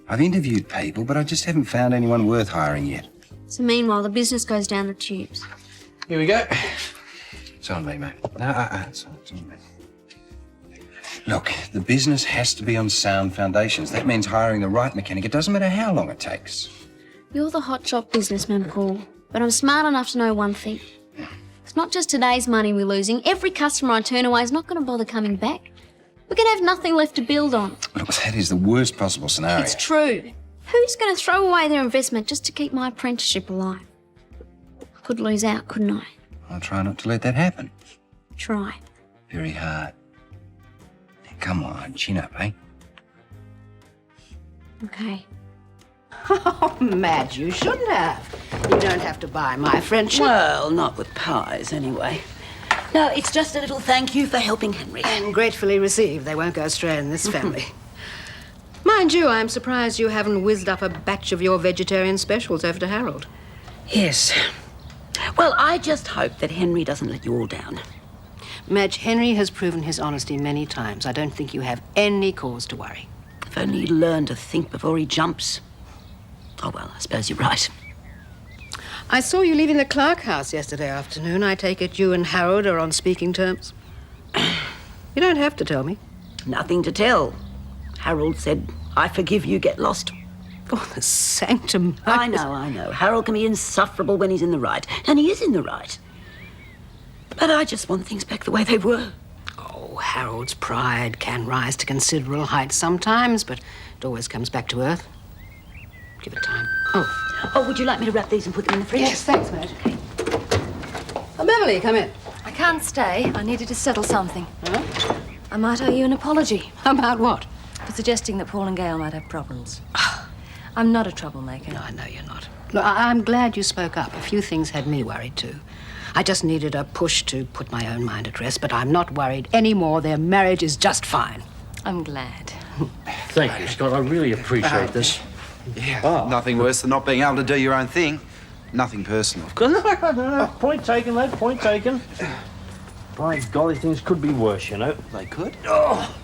I've interviewed people, but I just haven't found anyone worth hiring yet. So meanwhile, the business goes down the tubes. Here we go. It's on me, mate. No, it's on me. Look, the business has to be on sound foundations. That means hiring the right mechanic. It doesn't matter how long it takes. You're the hotshot businessman, Paul, but I'm smart enough to know one thing. It's not just today's money we're losing. Every customer I turn away is not going to bother coming back. We're going to have nothing left to build on. Look, that is the worst possible scenario. It's true. Who's going to throw away their investment just to keep my apprenticeship alive? I could lose out, couldn't I? I'll try not to let that happen. Try. Very hard. Now, come on, chin up, eh? Okay. Oh, Madge, you shouldn't have. You don't have to buy my friendship. Well, not with pies, anyway. No, it's just a little thank you for helping Henry. And gratefully received. They won't go astray in this family. Mind you, I'm surprised you haven't whizzed up a batch of your vegetarian specials over to Harold. Yes. Well, I just hope that Henry doesn't let you all down. Madge, Henry has proven his honesty many times. I don't think you have any cause to worry. If only he'd learn to think before he jumps. Oh, well, I suppose you're right. I saw you leaving the Clarke house yesterday afternoon. I take it you and Harold are on speaking terms. You don't have to tell me. Nothing to tell. Harold said, I forgive you, get lost. Oh, the sanctum. I know. Harold can be insufferable when he's in the right. And he is in the right. But I just want things back the way they were. Oh, Harold's pride can rise to considerable heights sometimes, but it always comes back to earth. Give it time. Oh, would you like me to wrap these and put them in the fridge? Yes, thanks, Madge. Okay. Oh, Beverly, come in. I can't stay. I needed to settle something. Huh? I might owe you an apology. About what? For suggesting that Paul and Gail might have problems. I'm not a troublemaker. No, I know you're not. Look, I'm glad you spoke up. A few things had me worried, too. I just needed a push to put my own mind at rest, but I'm not worried anymore. Their marriage is just fine. I'm glad. Thank you, Scott. I really appreciate this. Yeah, nothing worse than not being able to do your own thing. Nothing personal. No, point taken, lad, point taken. By golly, things could be worse, you know. They could? Oh,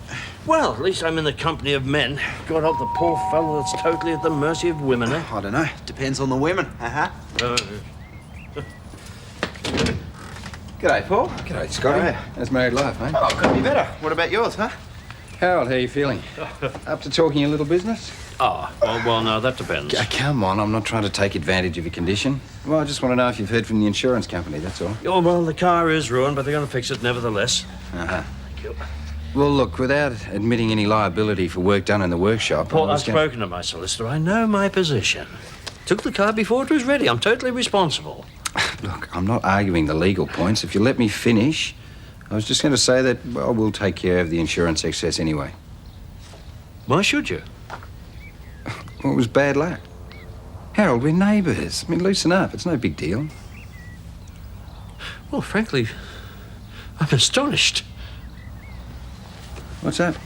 well, at least I'm in the company of men. God help the poor fellow that's totally at the mercy of women, eh? I don't know. Depends on the women. G'day, Paul. G'day, Scotty. Hey. How's married life, mate? Oh, couldn't be better. What about yours, huh? Harold, how are you feeling? Up to talking a little business? Oh, well, no, that depends. Come on, I'm not trying to take advantage of your condition. Well, I just want to know if you've heard from the insurance company, that's all. Oh, well, the car is ruined, but they're going to fix it nevertheless. Uh-huh. Thank you. Well, look, without admitting any liability for work done in the workshop... Paul, I've spoken to my solicitor. I know my position. Took the car before it was ready. I'm totally responsible. Look, I'm not arguing the legal points. If you let me finish, I was just going to say that, well, we'll take care of the insurance excess anyway. Why should you? Well, it was bad luck. Harold, we're neighbours. I mean, loosen up. It's no big deal. Well, frankly, I'm astonished. What's that?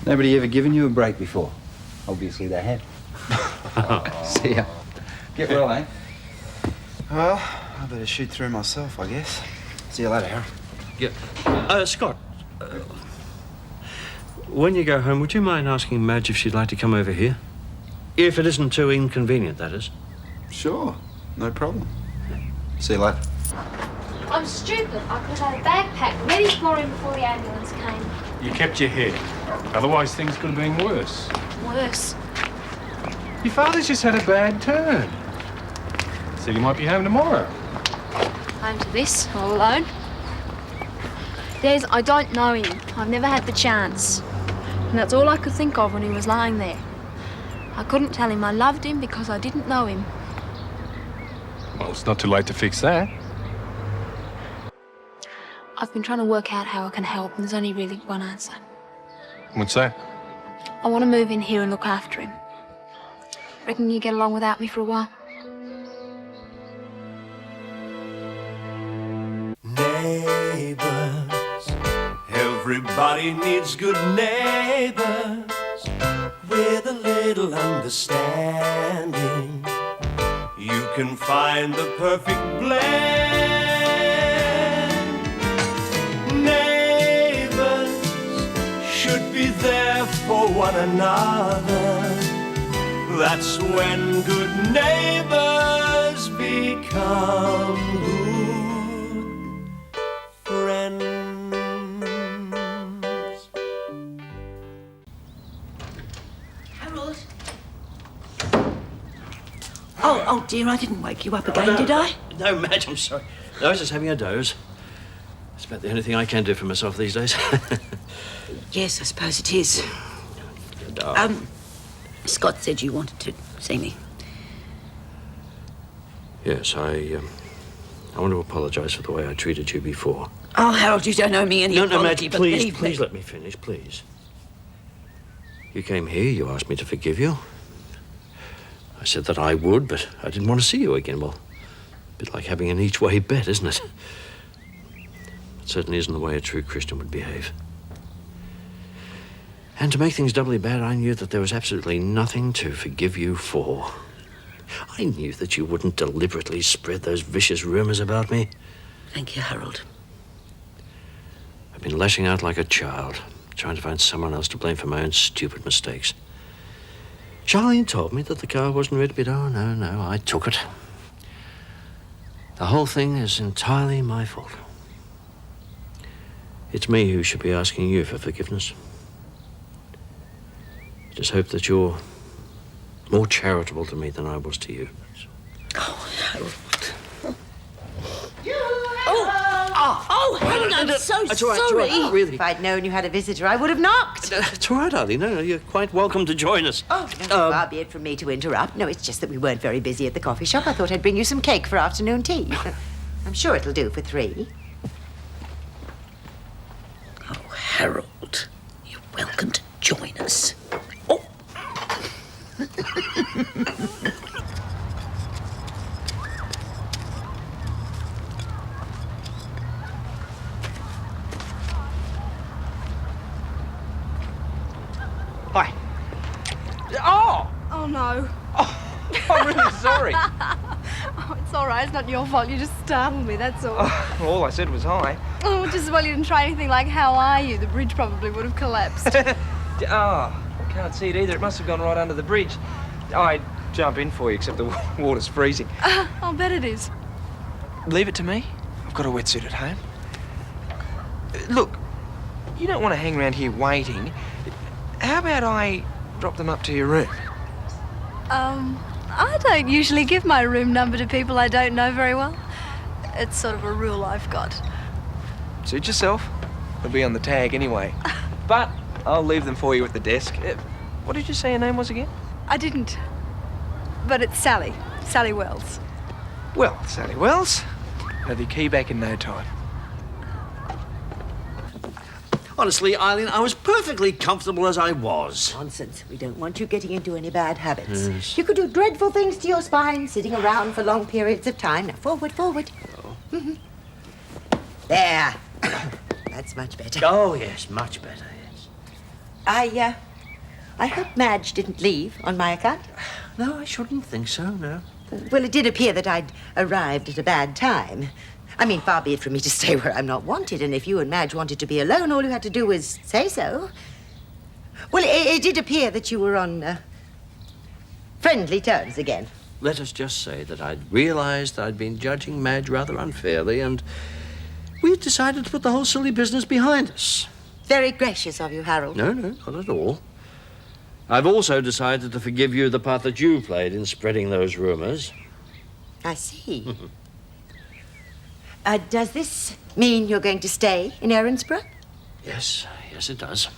Nobody ever given you a break before? Obviously they have. See ya. Get well, eh? Well, I better shoot through myself, I guess. See you later, Harold. Yeah. Scott, when you go home, would you mind asking Madge if she'd like to come over here? If it isn't too inconvenient, that is. Sure. No problem. See you later. I'm stupid. I could have had a backpack ready for him before the ambulance came. You kept your head. Otherwise, things could have been worse. Worse. Your father's just had a bad turn. Said he might be home tomorrow. Home to this, all alone. Des, I don't know him. I've never had the chance. And that's all I could think of when he was lying there. I couldn't tell him I loved him because I didn't know him. Well, it's not too late to fix that. I've been trying to work out how I can help, and there's only really one answer. What's that? I want to move in here and look after him. Reckon you get along without me for a while? Neighbours, everybody needs good neighbours with a little understanding. You can find the perfect blend. Neighbours should be there for one another. That's when good neighbours become good friends. Harold? Oh dear, I didn't wake you up again, did I? No, Madge, I'm sorry. No, I was just having a doze. It's about the only thing I can do for myself these days. Yes, I suppose it is. Scott said you wanted to see me. Yes, I want to apologise for the way I treated you before. Oh, Harold, you don't owe me any apology, Madge, but please, believe me. please let me finish, please. You came here, you asked me to forgive you. I said that I would, but I didn't want to see you again. Well, a bit like having an each-way bet, isn't it? It certainly isn't the way a true Christian would behave. And to make things doubly bad, I knew that there was absolutely nothing to forgive you for. I knew that you wouldn't deliberately spread those vicious rumours about me. Thank you, Harold. I've been lashing out like a child, trying to find someone else to blame for my own stupid mistakes. Charlene told me that the car wasn't ready, but oh, no, I took it. The whole thing is entirely my fault. It's me who should be asking you for forgiveness. Just hope that you're more charitable to me than I was to you. Oh, Harold. Helen, I'm so sorry. Really. If I'd known you had a visitor, I would have knocked. It's all right, Eileen. No, you're quite welcome to join us. Oh, no, far be it from me to interrupt. No, it's just that we weren't very busy at the coffee shop. I thought I'd bring you some cake for afternoon tea. I'm sure it'll do for 3. Oh, Harold, you're welcome to join us. Hi. Oh! Oh, no. I'm really sorry. Oh, it's all right. It's not your fault. You just startled me, that's all. All I said was hi. Oh, just as well you didn't try anything like, how are you? The bridge probably would have collapsed. I can't see it either. It must have gone right under the bridge. I'd jump in for you, except the water's freezing. I'll bet it is. Leave it to me. I've got a wetsuit at home. Look, you don't want to hang around here waiting. How about I drop them up to your room? I don't usually give my room number to people I don't know very well. It's sort of a rule I've got. Suit yourself. They'll be on the tag anyway. But I'll leave them for you at the desk. What did you say your name was again? I didn't. But it's Sally. Sally Wells. Well, Sally Wells, have your key back in no time. Honestly, Eileen, I was perfectly comfortable as I was. Nonsense. We don't want you getting into any bad habits. Yes. You could do dreadful things to your spine, sitting around for long periods of time. Now, forward. Oh. There. That's much better. Oh, yes, much better, yes. I hope Madge didn't leave on my account. No, I shouldn't think so, no. Well, it did appear that I'd arrived at a bad time. I mean, far be it from me to stay where I'm not wanted, and if you and Madge wanted to be alone, all you had to do was say so. Well, it did appear that you were on friendly terms again. let us just say that I'd realised that I'd been judging Madge rather unfairly, and we decided to put the whole silly business behind us. Very gracious of you, Harold. No, not at all. I've also decided to forgive you the part that you played in spreading those rumours. I see. Does this mean you're going to stay in Erinsborough? Yes, it does.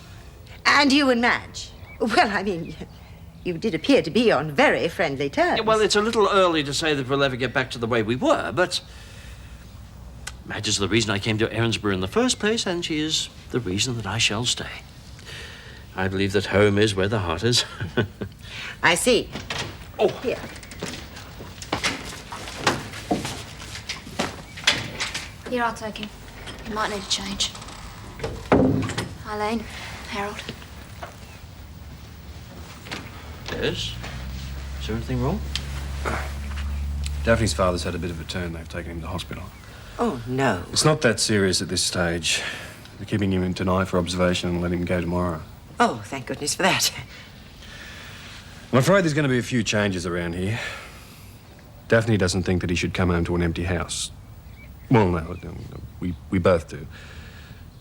And you and Madge? Well, I mean, you did appear to be on very friendly terms. Yeah, well, it's a little early to say that we'll ever get back to the way we were, but Madge is the reason I came to Erinsborough in the first place, and she is the reason that I shall stay. I believe that home is where the heart is. I see. Oh. Here. Here, I'll take him. He might need a change. Elaine, Harold. Yes? Is there anything wrong? Daphne's father's had a bit of a turn. They've taken him to hospital. Oh, no. It's not that serious at this stage. They're keeping him in tonight for observation and letting him go tomorrow. Oh, thank goodness for that. I'm afraid there's going to be a few changes around here. Daphne doesn't think that he should come home to an empty house. Well, no, we both do.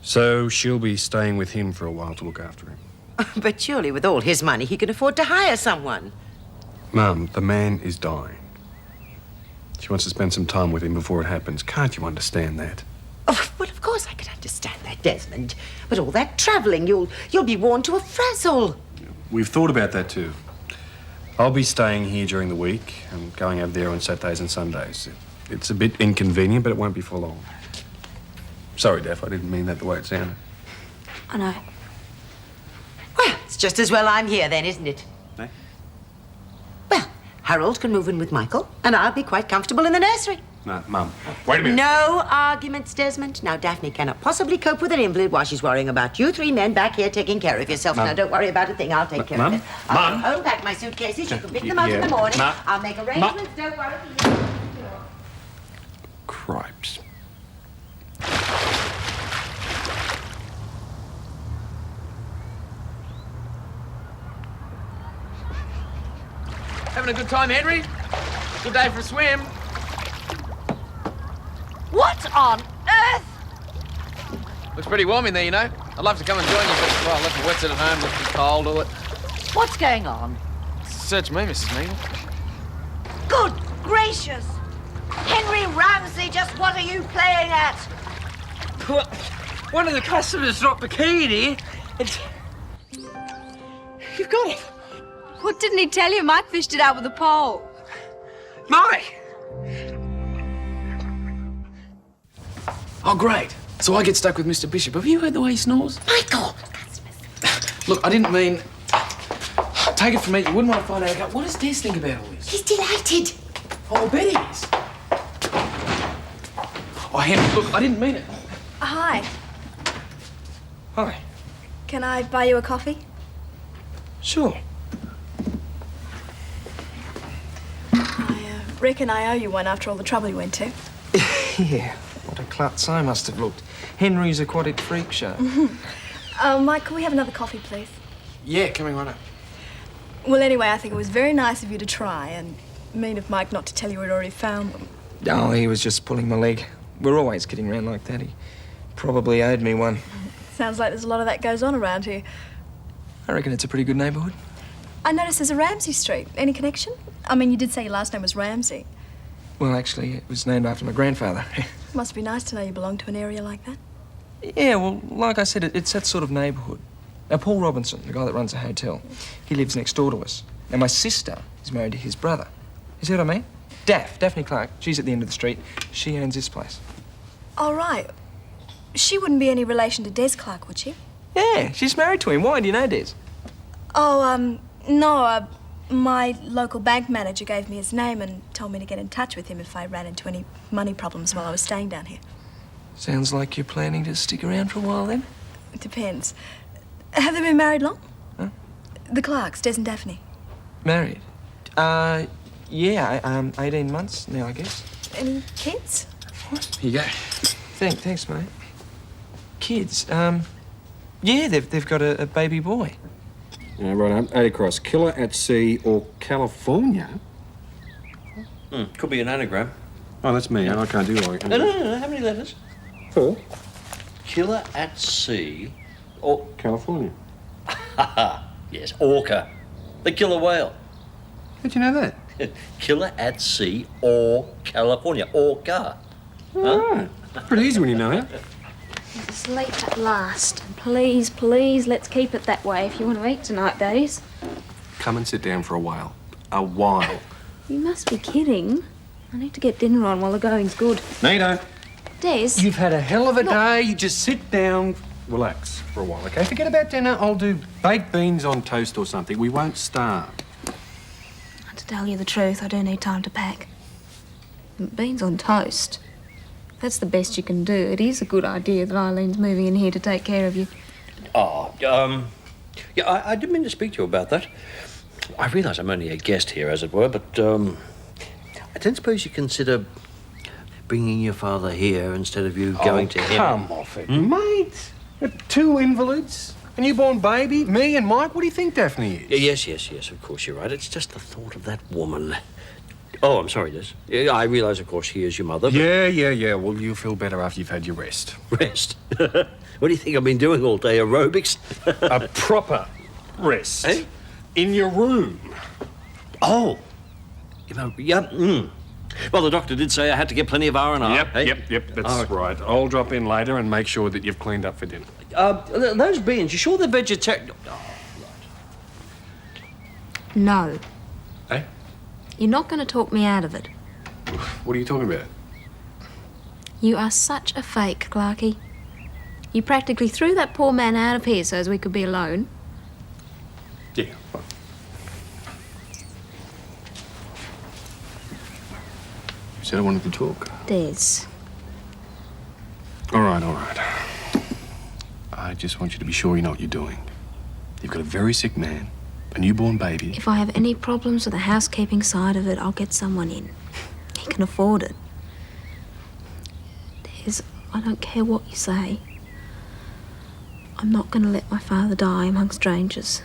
So she'll be staying with him for a while to look after him. But surely with all his money, he can afford to hire someone. Mum, the man is dying. She wants to spend some time with him before it happens. Can't you understand that? Oh, well, of course I can understand that, Desmond. But all that travelling, you'll be worn to a frazzle. We've thought about that too. I'll be staying here during the week and going over there on Saturdays and Sundays. It's a bit inconvenient, but it won't be for long. Sorry, Daph, I didn't mean that the way it sounded. I know. Well, it's just as well I'm here then, isn't it? Eh? Well, Harold can move in with Michael, and I'll be quite comfortable in the nursery. No, Mum, wait a minute. No arguments, Desmond. Now, Daphne cannot possibly cope with an invalid while she's worrying about you three men back here taking care of yourself. Mum. Now, don't worry about a thing. I'll take care of it. I'll go home, pack my suitcases. You can pick them up in the morning. Mum. I'll make arrangements. Don't worry. Cripes. Having a good time, Henry? Good day for a swim. What on earth? Looks pretty warm in there, you know. I'd love to come and join you, but, well, I left the wetsuit at home, looks too cold, all it. What's going on? Search me, Mrs. Meagle. Good gracious! Henry Ramsay, just what are you playing at? One of the customers dropped the key in here. You've got it. What didn't he tell you? Mike fished it out with a pole. Mike! Oh, great. So I get stuck with Mr. Bishop. Have you heard the way he snores? Michael! Look, I didn't mean... Take it from me, you wouldn't want to find out. What does Des think about all this? He's delighted. Oh, I bet he is. Oh, Henry, look, I didn't mean it. Hi. Hi. Can I buy you a coffee? Sure. I reckon I owe you one after all the trouble you went to. Yeah, what a klutz I must have looked. Henry's aquatic freak show. Mike, can we have another coffee, please? Yeah, coming right up. Well, anyway, I think it was very nice of you to try, and mean of Mike not to tell you he'd already found them. Oh, he was just pulling my leg. We're always kidding around like that. He probably owed me one. Sounds like there's a lot of that goes on around here. I reckon it's a pretty good neighbourhood. I noticed there's a Ramsay Street. Any connection? I mean, you did say your last name was Ramsay. Well, actually, it was named after my grandfather. Must be nice to know you belong to an area like that. Yeah, well, like I said, it's that sort of neighbourhood. Now, Paul Robinson, the guy that runs the hotel, he lives next door to us. Now, my sister is married to his brother. You see what I mean? Daphne Clarke, she's at the end of the street. She owns this place. All right. She wouldn't be any relation to Des Clarke, would she? Yeah, she's married to him. Why do you know Des? Oh, no, my local bank manager gave me his name and told me to get in touch with him if I ran into any money problems while I was staying down here. Sounds like you're planning to stick around for a while then? It depends. Have they been married long? Huh? The Clarks, Des and Daphne. Married? Yeah, 18 months now, I guess. Any kids? Here you go. Thanks, mate. Kids? Yeah, they've got a baby boy. Right up, 8 across. Killer at Sea or California? Could be an anagram. Oh, that's me. I can't do it. No. How many letters? 4. Killer at sea. Or California. Yes, orca. The killer whale. How'd you know that? Killer at sea or California. Orca. Oh, pretty easy when you know it. Sleep at last. And please, let's keep it that way if you want to eat tonight, that is. Come and sit down for a while. A while. You must be kidding. I need to get dinner on while the going's good. No, you don't. Des. You've had a hell of a day. You just sit down, relax for a while, okay? Forget about dinner. I'll do baked beans on toast or something. We won't starve. To tell you the truth, I do need time to pack. Beans on toast. That's the best you can do. It is a good idea that Eileen's moving in here to take care of you. Yeah, I didn't mean to speak to you about that. I realise I'm only a guest here, as it were, but, I don't suppose you consider bringing your father here instead of you going to him. Come off it, mate. 2 invalids, a newborn baby, me and Mike. What do you think Daphne is? Yes, of course, you're right. It's just the thought of that woman. Oh, I'm sorry, Des. I realise, of course, she is your mother. But... Yeah. Well, you'll feel better after you've had your rest. Rest? What do you think I've been doing all day? Aerobics? A proper rest. Eh? In your room. Oh. Well, the doctor did say I had to get plenty of R&R. Yep. That's right. I'll drop in later and make sure that you've cleaned up for dinner. Those beans, you sure they're vegetarian? No. Eh? You're not going to talk me out of it. What are you talking about? You are such a fake, Clarke. You practically threw that poor man out of here so as we could be alone. Yeah. You said I wanted to talk. Des. All right. I just want you to be sure you know what you're doing. You've got a very sick man, a newborn baby. If I have any problems with the housekeeping side of it, I'll get someone in. He can afford it. Des, I don't care what you say. I'm not going to let my father die among strangers.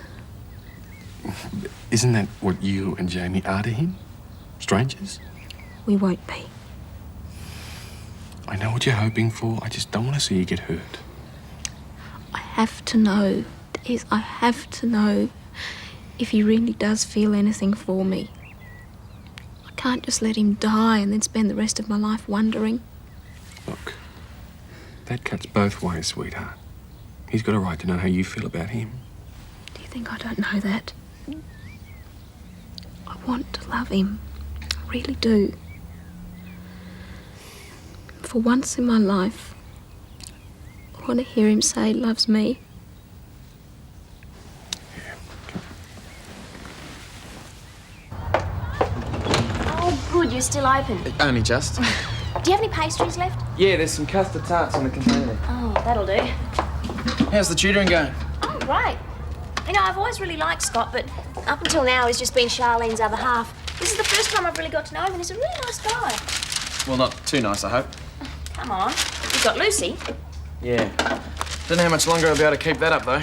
Isn't that what you and Jamie are to him? Strangers? We won't be. I know what you're hoping for. I just don't want to see you get hurt. I have to know, Des, I have to know if he really does feel anything for me. I can't just let him die and then spend the rest of my life wondering. Look, that cuts both ways, sweetheart. He's got a right to know how you feel about him. Do you think I don't know that? I want to love him. I really do. For once in my life, I want to hear him say he loves me. Oh, good, you're still open. Only just. Do you have any pastries left? Yeah, there's some custard tarts in the container. Oh, that'll do. How's the tutoring going? Oh, great. You know, I've always really liked Scott, but up until now he's just been Charlene's other half. This is the first time I've really got to know him, and he's a really nice guy. Well, not too nice, I hope. Come on. You've got Lucy. Yeah. Don't know how much longer I'll be able to keep that up, though.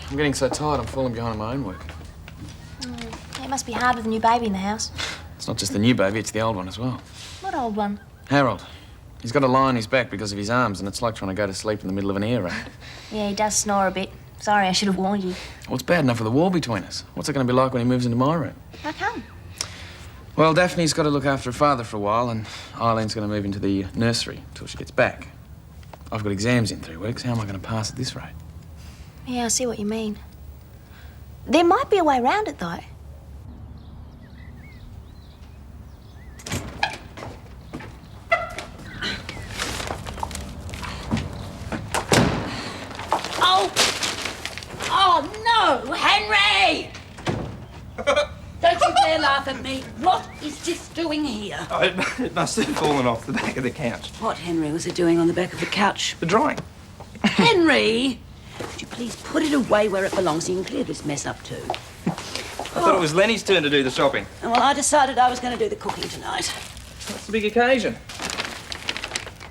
I'm getting so tired I'm falling behind on my own work. It must be hard with a new baby in the house. It's not just the new baby, it's the old one as well. What old one? Harold. He's got a lie on his back because of his arms, and it's like trying to go to sleep in the middle of an air raid. Yeah, he does snore a bit. Sorry, I should have warned you. Well, it's bad enough with the wall between us. What's it going to be like when he moves into my room? How come? Well, Daphne's got to look after her father for a while, and Eileen's going to move into the nursery until she gets back. I've got exams in 3 weeks. How am I going to pass at this rate? Yeah, I see what you mean. There might be a way around it, though. Oh, no! Henry! Don't you dare laugh at me. What is this doing here? Oh, it must have fallen off the back of the couch. What, Henry, was it doing on the back of the couch? The drawing. Henry! Would you please put it away where it belongs so you can clear this mess up too? I thought it was Lenny's turn to do the shopping. Well, I decided I was going to do the cooking tonight. What's the big occasion?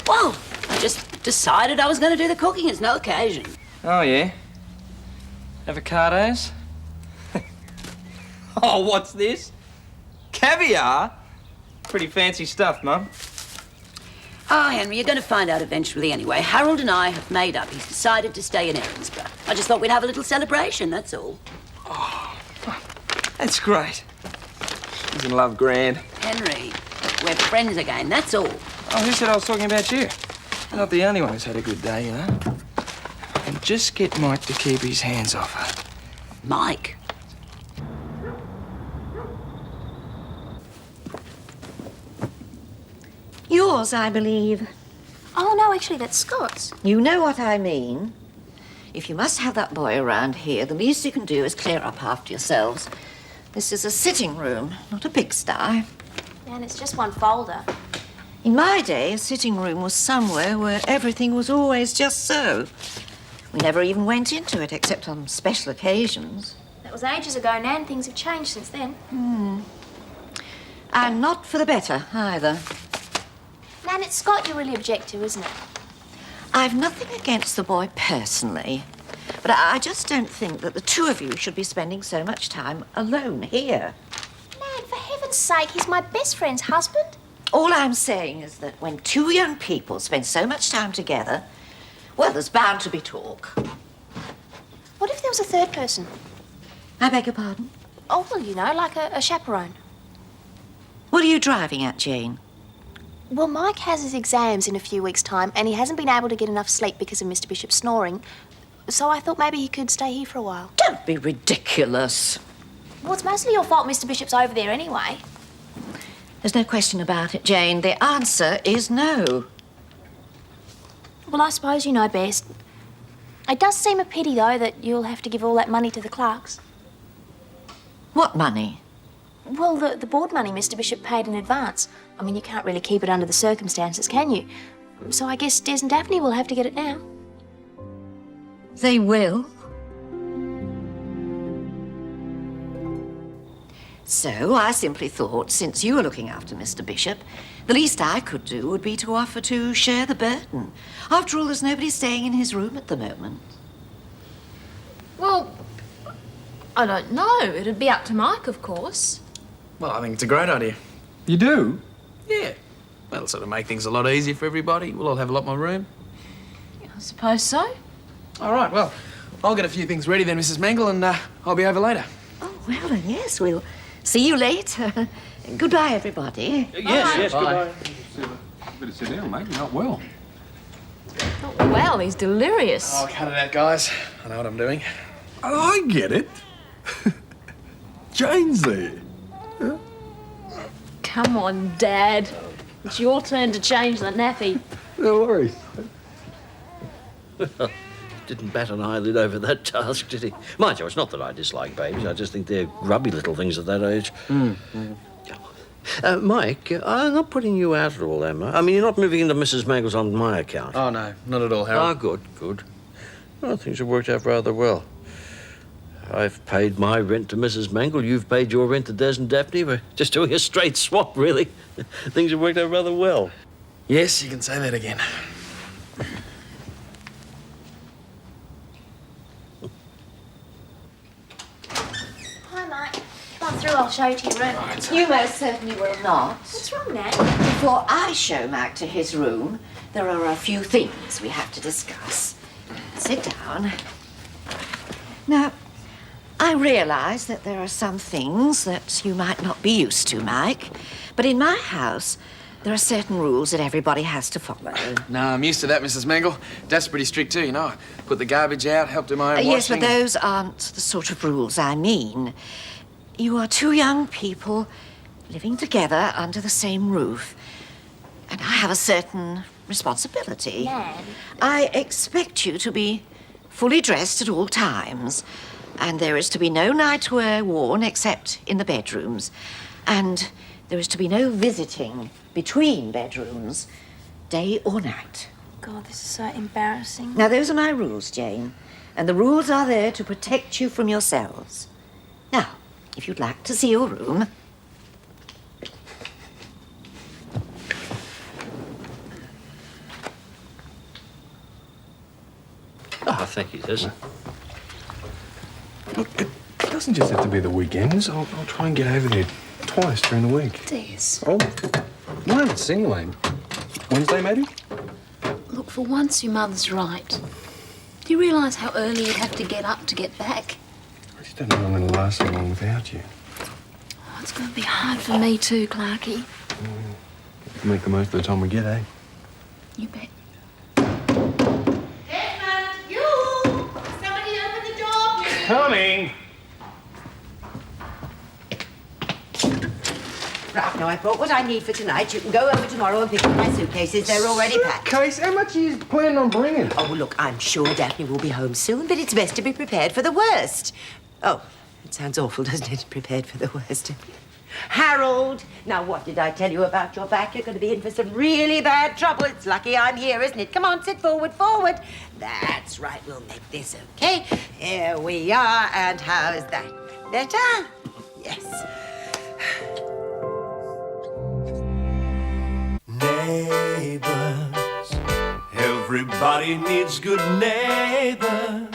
Well, I just decided I was going to do the cooking. It's no occasion. Oh, yeah? Avocados? Oh, what's this? Caviar? Pretty fancy stuff, Mum. Oh, Henry, you're going to find out eventually anyway. Harold and I have made up. He's decided to stay in Erinsborough. I just thought we'd have a little celebration, that's all. That's great. He's in love, grand. Henry, we're friends again, that's all. Oh, who said I was talking about you? You're not the only one who's had a good day, you know. And just get Mike to keep his hands off her. Mike? Yours, I believe. Oh, no, actually, that's Scott's. You know what I mean. If you must have that boy around here, the least you can do is clear up after yourselves. This is a sitting room, not a pigsty. And it's just one folder. In my day, a sitting room was somewhere where everything was always just so. We never even went into it, except on special occasions. That was ages ago, Nan. Things have changed since then. And not for the better, either. Nan, it's Scott you really object to, isn't it? I've nothing against the boy personally, but I just don't think that the two of you should be spending so much time alone here. Nan, for heaven's sake, he's my best friend's husband. All I'm saying is that when two young people spend so much time together, well, there's bound to be talk. What if there was a third person? I beg your pardon? Oh, well, you know, like a chaperone. What are you driving at, Jane? Well, Mike has his exams in a few weeks' time, and he hasn't been able to get enough sleep because of Mr. Bishop's snoring. So I thought maybe he could stay here for a while. Don't be ridiculous. Well, it's mostly your fault Mr. Bishop's over there anyway. There's no question about it, Jane. The answer is no. Well, I suppose you know best. It does seem a pity, though, that you'll have to give all that money to the Clarkes. What money? Well, the board money Mr. Bishop paid in advance. I mean, you can't really keep it under the circumstances, can you? So I guess Des and Daphne will have to get it now. They will? So I simply thought, since you were looking after Mr. Bishop, the least I could do would be to offer to share the burden. After all, there's nobody staying in his room at the moment. Well, I don't know. It'd be up to Mike, of course. Well, I think it's a great idea. You do? Yeah. That'll sort of make things a lot easier for everybody. We'll all have a lot more room. I suppose so. All right, well, I'll get a few things ready then, Mrs. Mangle, and I'll be over later. Oh, well, then, yes, we'll see you later. Goodbye, everybody. Yes, goodbye. Better sit down, mate. You're not well. Not well, he's delirious. Oh, cut it out, guys. I know what I'm doing. I get it. Jane's there. Come on, Dad. It's your turn to change the nappy. No worries. Didn't bat an eyelid over that task, did he? Mind you, it's not that I dislike babies. I just think they're grubby little things at that age. Mike, I'm not putting you out at all, am I? I mean, you're not moving into Mrs. Mangle's on my account. Oh, no, not at all, Harold. Ah, good, good. Well, things have worked out rather well. I've paid my rent to Mrs. Mangle. You've paid your rent to Des and Daphne. We're just doing a straight swap, really. Things have worked out rather well. Yes, you can say that again. Hi, Mike. Come on through, I'll show you to your room. You most certainly will not. What's wrong, Nan? Before I show Mac to his room, there are a few things we have to discuss. Sit down. Now, I realise that there are some things that you might not be used to, Mike, but in my house, there are certain rules that everybody has to follow. No, I'm used to that, Mrs. Mangle. Dad's pretty strict too, you know. Put the garbage out, help do my own Yes, washing. but those aren't the sort of rules I mean. You are two young people living together under the same roof, and I have a certain responsibility. Nan. I expect you to be fully dressed at all times, and there is to be no nightwear worn except in the bedrooms, and there is to be no visiting between bedrooms, day or night. God, this is so embarrassing. Now, those are my rules, Jane, and the rules are there to protect you from yourselves. Now, if you'd like to see your room. Oh, thank you, Des. Look, it doesn't just have to be the weekends. I'll try and get over there twice during the week. Des. Oh, once anyway. Wednesday, maybe? Look, for once your mother's right. Do you realise how early you'd have to get up to get back? I just don't know I'm going to last so long without you. Oh, it's going to be hard for me too, Clarke. Make the most of the time we get, eh? You bet. Desmond, you! Somebody open the door, please. Coming! Right, now I brought what I need for tonight. You can go over tomorrow and pick up my suitcases. They're already packed. Suitcase? How much are you planning on bringing? Oh, look, I'm sure Daphne will be home soon, but it's best to be prepared for the worst. Oh, it sounds awful, doesn't it? Prepared for the worst. Harold! Now, what did I tell you about your back? You're going to be in for some really bad trouble. It's lucky I'm here, isn't it? Come on, sit forward, forward. That's right, we'll make this okay. Here we are, and how's that? Better? Yes. Neighbours, everybody needs good neighbours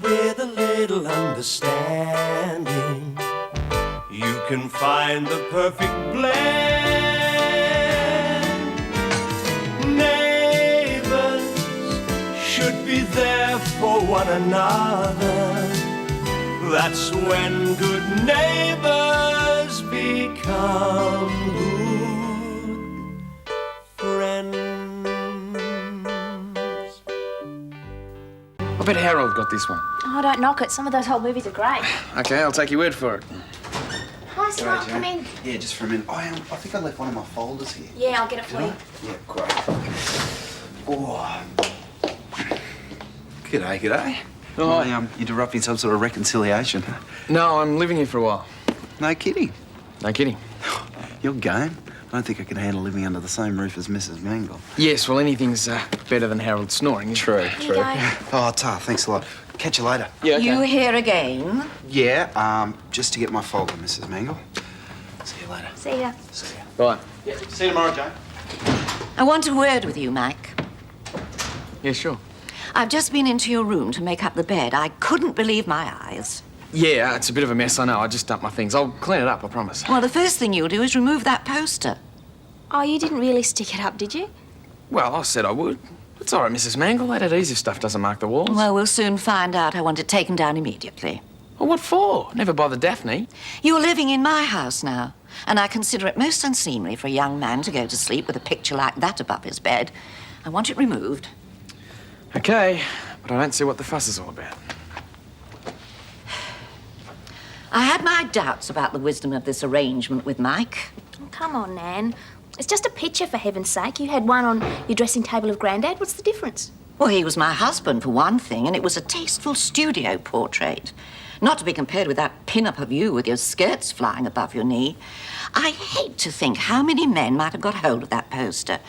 with a little understanding. You can find the perfect blend. Neighbours should be there for one another. That's when good neighbours become good friends. I bet Harold got this one. Oh, don't knock it. Some of those old movies are great. Okay, I'll take your word for it. Hi, Scott. Come in. Yeah, just for a minute. I think I left one of my folders here. Yeah, I'll get it for you. Yeah, great. Oh. G'day, g'day. Oh, interrupting some sort of reconciliation. No, I'm living here for a while. No kidding. No kidding. You're game. I don't think I can handle living under the same roof as Mrs. Mangle. Yes, well, anything's better than Harold snoring. True, true. Oh, Ta, thanks a lot. Catch you later. Yeah, okay. You here again? Yeah, just to get my folder, Mrs. Mangle. See you later. See ya. See ya. Bye. Yeah, see you tomorrow, Jane. I want a word with you, Mike. Yeah, sure. I've just been into your room to make up the bed. I couldn't believe my eyes. Yeah, it's a bit of a mess, I know. I just dumped my things. I'll clean it up, I promise. Well, the first thing you'll do is remove that poster. Oh, you didn't really stick it up, did you? Well, I said I would. It's all right, Mrs. Mangle. Let it easy if stuff doesn't mark the walls. Well, we'll soon find out. I want it taken down immediately. Well, what for? Never bothered Daphne. You're living in my house now, and I consider it most unseemly for a young man to go to sleep with a picture like that above his bed. I want it removed. Okay, but I don't see what the fuss is all about. I had my doubts about the wisdom of this arrangement with Mike. Oh, come on, Nan. It's just a picture, for heaven's sake. You had one on your dressing table of Grandad. What's the difference? Well, he was my husband, for one thing, and it was a tasteful studio portrait. Not to be compared with that pin-up of you with your skirts flying above your knee. I hate to think how many men might have got hold of that poster.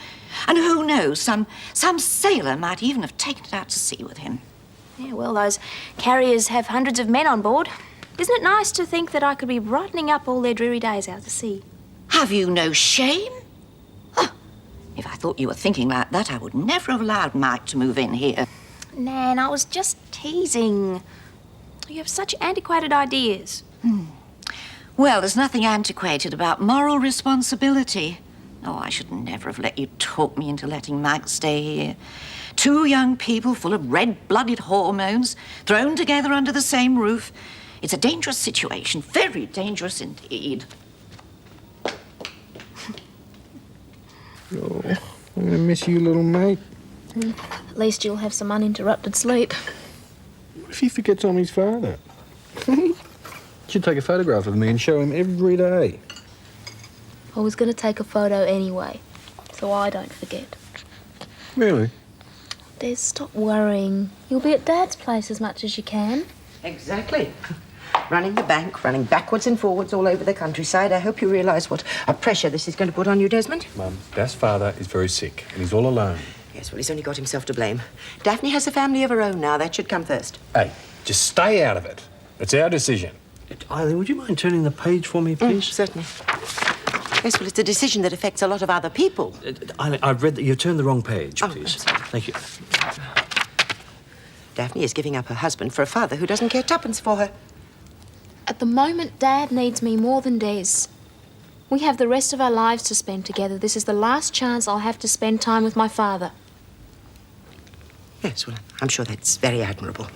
And who knows, some sailor might even have taken it out to sea with him. Yeah, well, those carriers have hundreds of men on board. Isn't it nice to think that I could be brightening up all their dreary days out to sea? Have you no shame? Oh, if I thought you were thinking like that, I would never have allowed Mike to move in here. Nan, I was just teasing. You have such antiquated ideas. Well, there's nothing antiquated about moral responsibility. Oh, I should never have let you talk me into letting Mike stay here. Two young people full of red-blooded hormones thrown together under the same roof. It's a dangerous situation, very dangerous indeed. Oh, I'm going to miss you, little mate. At least you'll have some uninterrupted sleep. What if he forgets I'm his father? You should take a photograph of me and show him every day. I was going to take a photo anyway, so I don't forget. Really? Des, stop worrying. You'll be at Dad's place as much as you can. Exactly. Running the bank, running backwards and forwards all over the countryside. I hope you realise what a pressure this is going to put on you, Desmond. Mum, Dad's father is very sick and he's all alone. Yes, well, he's only got himself to blame. Daphne has a family of her own now. That should come first. Hey, just stay out of it. It's our decision. Eileen, would you mind turning the page for me, please? Certainly. Yes, well, it's a decision that affects a lot of other people. Eileen, I've read that you've turned the wrong page, please. Thank you. Daphne is giving up her husband for a father who doesn't care tuppence for her. At the moment, Dad needs me more than Des. We have the rest of our lives to spend together. This is the last chance I'll have to spend time with my father. Yes, well, I'm sure that's very admirable.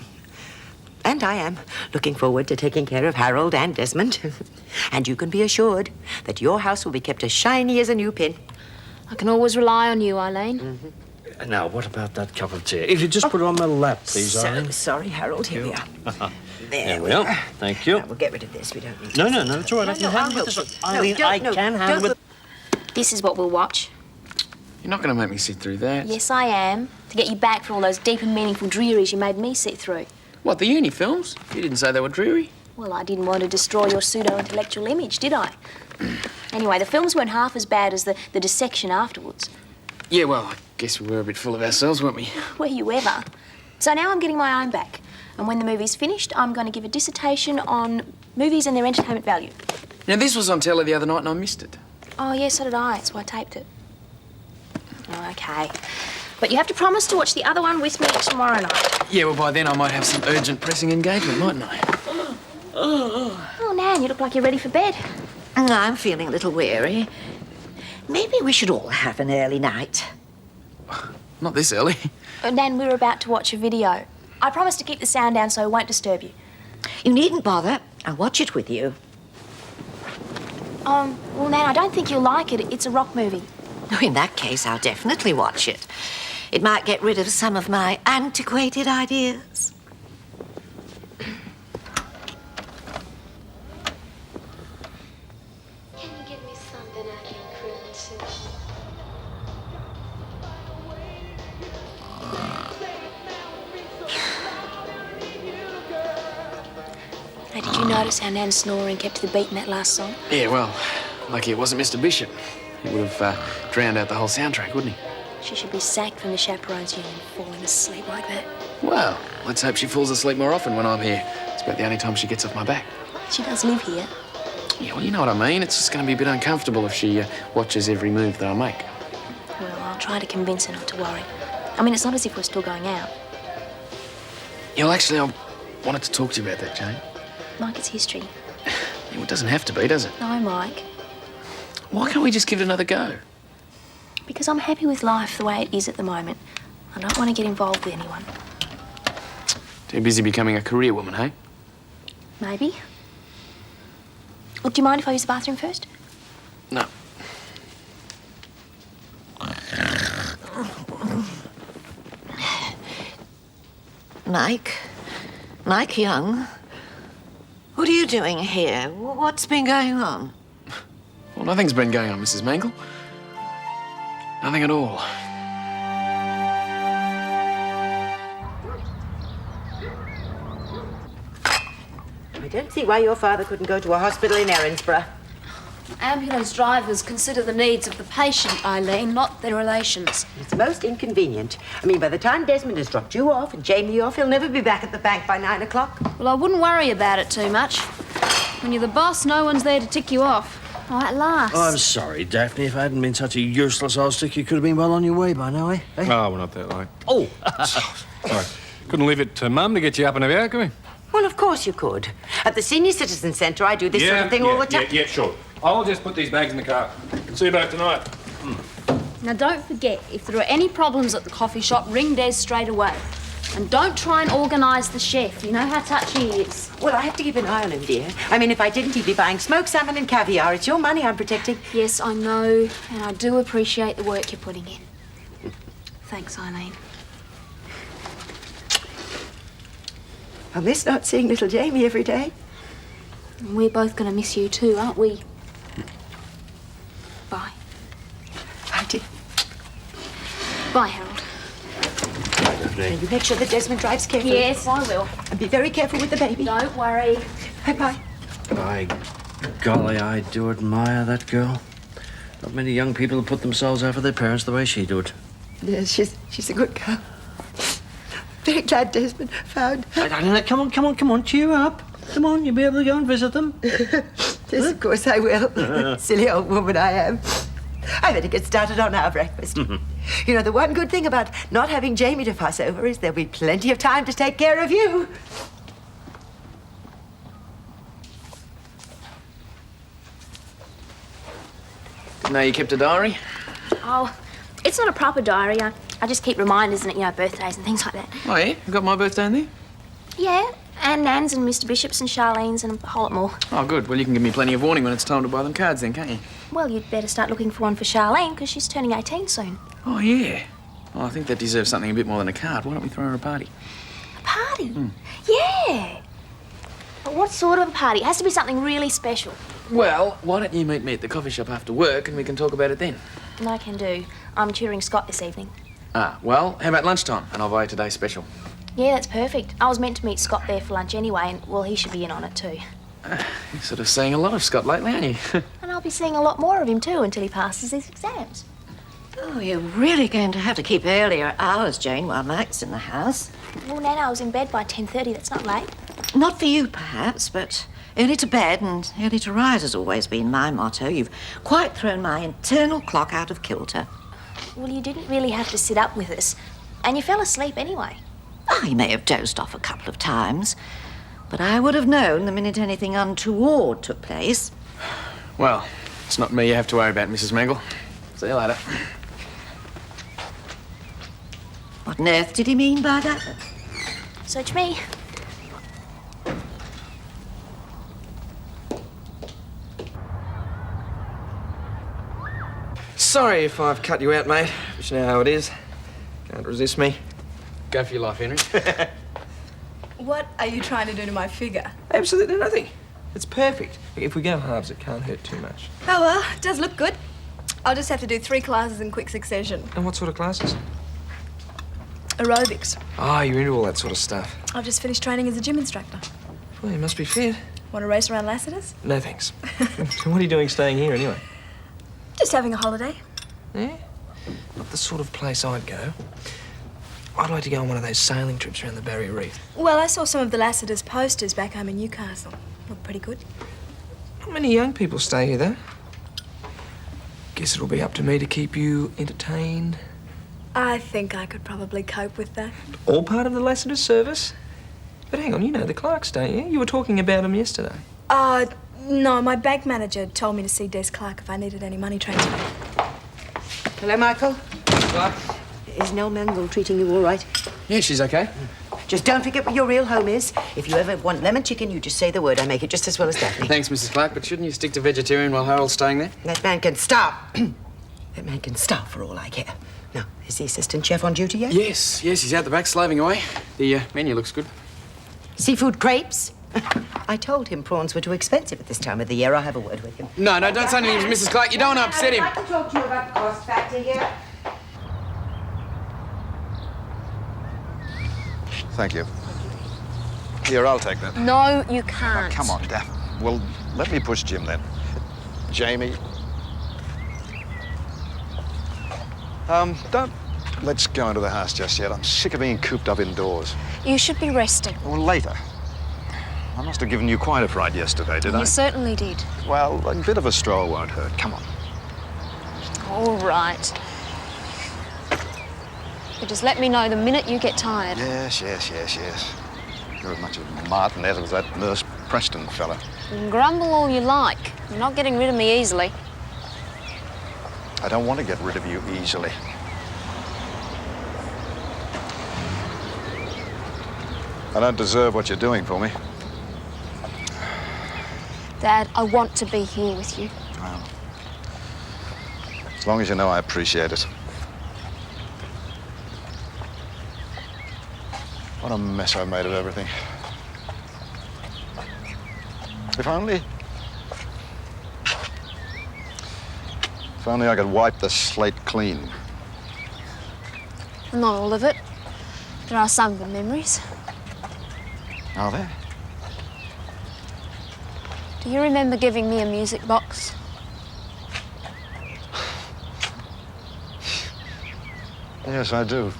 And I am looking forward to taking care of Harold and Desmond. And you can be assured that your house will be kept as shiny as a new pin. I can always rely on you, Elaine. Now, what about that cup of tea? If you just put it on my lap, please, So Eileen. sorry, Harold. Here we are. There we are. Thank you. Now, we'll get rid of this. We don't need No, this. it's all right. I can I'll handle help this. you. Eileen, I can handle it. This is what we'll watch. You're not going to make me sit through that. Yes, I am. To get you back for all those deep and meaningful drearies you made me sit through. What, the uni films? You didn't say they were dreary. Well, I didn't want to destroy your pseudo-intellectual image, did I? Anyway, the films weren't half as bad as the dissection afterwards. Yeah, well, I guess we were a bit full of ourselves, weren't we? Were you ever? So now I'm getting my own back. And when the movie's finished, I'm going to give a dissertation on movies and their entertainment value. Now, this was on telly the other night and I missed it. Oh, yes, so did I. That's why I taped it. Oh, OK. But you have to promise to watch the other one with me tomorrow night. Yeah, well, by then I might have some urgent pressing engagement, mightn't I? Oh, Nan, you look like you're ready for bed. I'm feeling a little weary. Maybe we should all have an early night. Not this early. Nan, we're about to watch a video. I promise to keep the sound down so it won't disturb you. You needn't bother. I'll watch it with you. Well, Nan, I don't think you'll like it. It's a rock movie. Oh, in that case, I'll definitely watch it. It might get rid of some of my antiquated ideas. Can you give me something I can croon to? Hey, did you notice how Nan's snoring kept to the beat in that last song? Yeah, well, lucky it wasn't Mr. Bishop. He would have drowned out the whole soundtrack, wouldn't he? She should be sacked from the chaperones union for falling asleep like that. Well, let's hope she falls asleep more often when I'm here. It's about the only time she gets off my back. She does live here. Yeah, well, you know what I mean. It's just going to be a bit uncomfortable if she watches every move that I make. Well, I'll try to convince her not to worry. I mean, it's not as if we're still going out. Yeah, well, actually, I wanted to talk to you about that, Jane. Like it's history. Yeah, well, it doesn't have to be, does it? No, Mike. Why can't we just give it another go? Because I'm happy with life the way it is at the moment. I don't want to get involved with anyone. Too busy becoming a career woman, hey? Maybe. Look, do you mind if I use the bathroom first? No. Mike Young, what are you doing here? What's been going on? Well, nothing's been going on, Mrs. Mangle. Nothing at all. I don't see why your father couldn't go to a hospital in Erinsborough. Ambulance drivers consider the needs of the patient, Eileen, not their relations. It's most inconvenient. I mean, by the time Desmond has dropped you off and Jamie off, he'll never be back at the bank by 9 o'clock. Well, I wouldn't worry about it too much. When you're the boss, no one's there to tick you off. Oh, at last. Oh, I'm sorry, Daphne. If I hadn't been such a useless old stick, you could have been well on your way by now, eh? Oh, we're not that late. Oh! Sorry. Couldn't leave it to Mum to get you up and about, can we? Well, of course you could. At the Senior Citizen Centre, I do this sort of thing all the time. Yeah, sure. I'll just put these bags in the car. See you both tonight. Now, don't forget, if there are any problems at the coffee shop, ring Des straight away. And don't try and organise the chef. You know how touchy he is. Well, I have to keep an eye on him, dear. I mean, if I didn't, he'd be buying smoked salmon and caviar. It's your money I'm protecting. Yes, I know, and I do appreciate the work you're putting in. Thanks, Eileen. I miss not seeing little Jamie every day. And we're both going to miss you too, aren't we? Bye. I did. Bye, Harold. Now, you make sure that Desmond drives carefully. Yes, I will. And be very careful with the baby. Don't worry. Bye-bye. By golly, I do admire that girl. Not many young people put themselves out for their parents the way she did. Yes, she's a good girl. Very glad Desmond found her. Come on, cheer up. Come on, you'll be able to go and visit them. Yes, of course I will. Silly old woman I am. I better get started on our breakfast. You know, the one good thing about not having Jamie to fuss over is there'll be plenty of time to take care of you. Know you kept a diary? Oh, it's not a proper diary. I just keep reminders in it, you know, birthdays and things like that. Oh, yeah? You got my birthday in there? Yeah, and Nan's and Mr. Bishop's and Charlene's and a whole lot more. Oh, good. Well, you can give me plenty of warning when it's time to buy them cards then, can't you? Well, you'd better start looking for one for Charlene, because she's turning 18 soon. Oh, yeah. Well, I think that deserves something a bit more than a card. Why don't we throw her a party? A party? Yeah. But what sort of a party? It has to be something really special. Well, why don't you meet me at the coffee shop after work and we can talk about it then? I can do. I'm touring Scott this evening. Ah, well, how about lunchtime? And I'll buy you today's special. Yeah, that's perfect. I was meant to meet Scott there for lunch anyway, and, well, he should be in on it too. You're sort of seeing a lot of Scott lately, aren't you? And I'll be seeing a lot more of him too until he passes his exams. Oh, you're really going to have to keep earlier hours, Jane, while Mac's in the house. Well, Nana, I was in bed by 10:30. That's not late. Not for you, perhaps, but early to bed and early to rise has always been my motto. You've quite thrown my internal clock out of kilter. Well, you didn't really have to sit up with us, and you fell asleep anyway. I may have dozed off a couple of times, but I would have known the minute anything untoward took place. Well, it's not me you have to worry about, Mrs. Mangle. See you later. What on earth did he mean by that? Search me. Sorry if I've cut you out, mate. But you know how it is. Can't resist me. Go for your life, Henry. What are you trying to do to my figure? Absolutely nothing. It's perfect. If we go halves, it can't hurt too much. Oh, well, it does look good. I'll just have to do 3 classes in quick succession. And what sort of classes? Aerobics. Ah, you're into all that sort of stuff. I've just finished training as a gym instructor. Well, you must be fit. Want to race around Lassiter's? No, thanks. So what are you doing staying here, anyway? Just having a holiday. Yeah? Not the sort of place I'd go. I'd like to go on one of those sailing trips around the Barrier Reef. Well, I saw some of the Lassiter's posters back home in Newcastle. Look pretty good. Not many young people stay here, though. Guess it'll be up to me to keep you entertained. I think I could probably cope with that. All part of the Lassiter's service? But hang on, you know the Clarkes, don't you? You were talking about them yesterday. No, my bank manager told me to see Des Clarke if I needed any money transfer. Hello, Michael. Clarke? Is Nell Mangle treating you all right? Yeah, she's okay. Just don't forget what your real home is. If you ever want lemon chicken, you just say the word. I make it just as well as Daphne. Thanks, Mrs. Clarke, but shouldn't you stick to vegetarian while Harold's staying there? That man can starve. That man can starve for all I care. Now, is the assistant chef on duty yet? Yes, he's out the back slaving away. The menu looks good. Seafood crepes? I told him prawns were too expensive at this time of the year. I'll have a word with him. No, don't say anything to Mrs. Clarke. You don't want to upset him. I'd like to talk to you about the cost factor here. Thank you. Here, I'll take that. No, you can't. Come on, Daphne. Well, let me push Jim then. Jamie. Let's go into the house just yet. I'm sick of being cooped up indoors. You should be resting. Well, later. I must have given you quite a fright yesterday, did I? You certainly did. Well, a bit of a stroll won't hurt. Come on. All right. But just let me know the minute you get tired. Yes. You're as much a martinet as that Nurse Preston fella. You can grumble all you like. You're not getting rid of me easily. I don't want to get rid of you easily. I don't deserve what you're doing for me. Dad, I want to be here with you. Well, as long as you know I appreciate it. What a mess I made of everything. If only I could wipe the slate clean. Not all of it. There are some good memories. Are there? Do you remember giving me a music box? Yes, I do.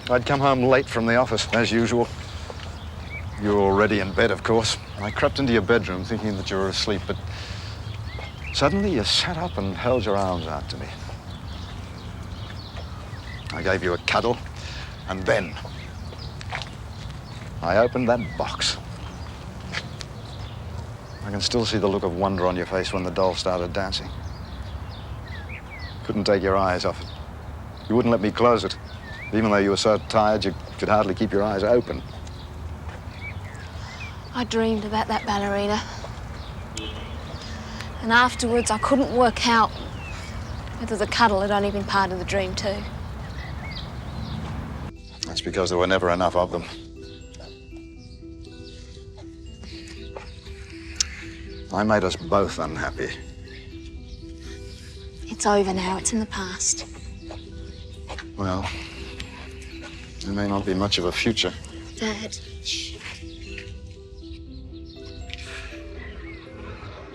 I'd come home late from the office, as usual. You were already in bed, of course. I crept into your bedroom thinking that you were asleep, but suddenly you sat up and held your arms out to me. I gave you a cuddle, and then I opened that box. I can still see the look of wonder on your face when the doll started dancing. Couldn't take your eyes off it. You wouldn't let me close it, even though you were so tired you could hardly keep your eyes open. I dreamed about that ballerina. And afterwards, I couldn't work out whether the cuddle had only been part of the dream too. That's because there were never enough of them. I made us both unhappy. It's over now. It's in the past. Well, there may not be much of a future. Dad.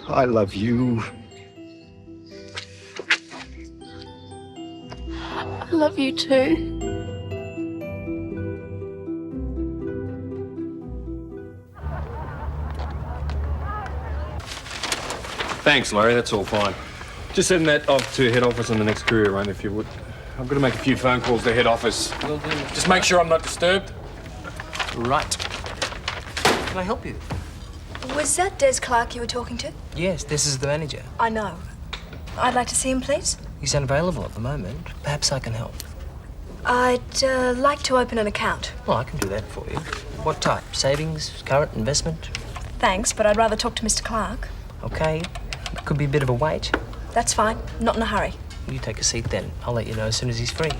I love you. I love you too. Thanks, Larry. That's all fine. Just send that off to head office on the next courier run, if you would. I've got to make a few phone calls to head office. Will do. Just make sure I'm not disturbed. Right. Can I help you? Was that Des Clarke you were talking to? Yes, this is the manager. I know. I'd like to see him, please. He's unavailable at the moment. Perhaps I can help. I'd like to open an account. Well, I can do that for you. What type? Savings, current, investment? Thanks, but I'd rather talk to Mr. Clarke. Okay. It could be a bit of a wait. That's fine. Not in a hurry. You take a seat then. I'll let you know as soon as he's free.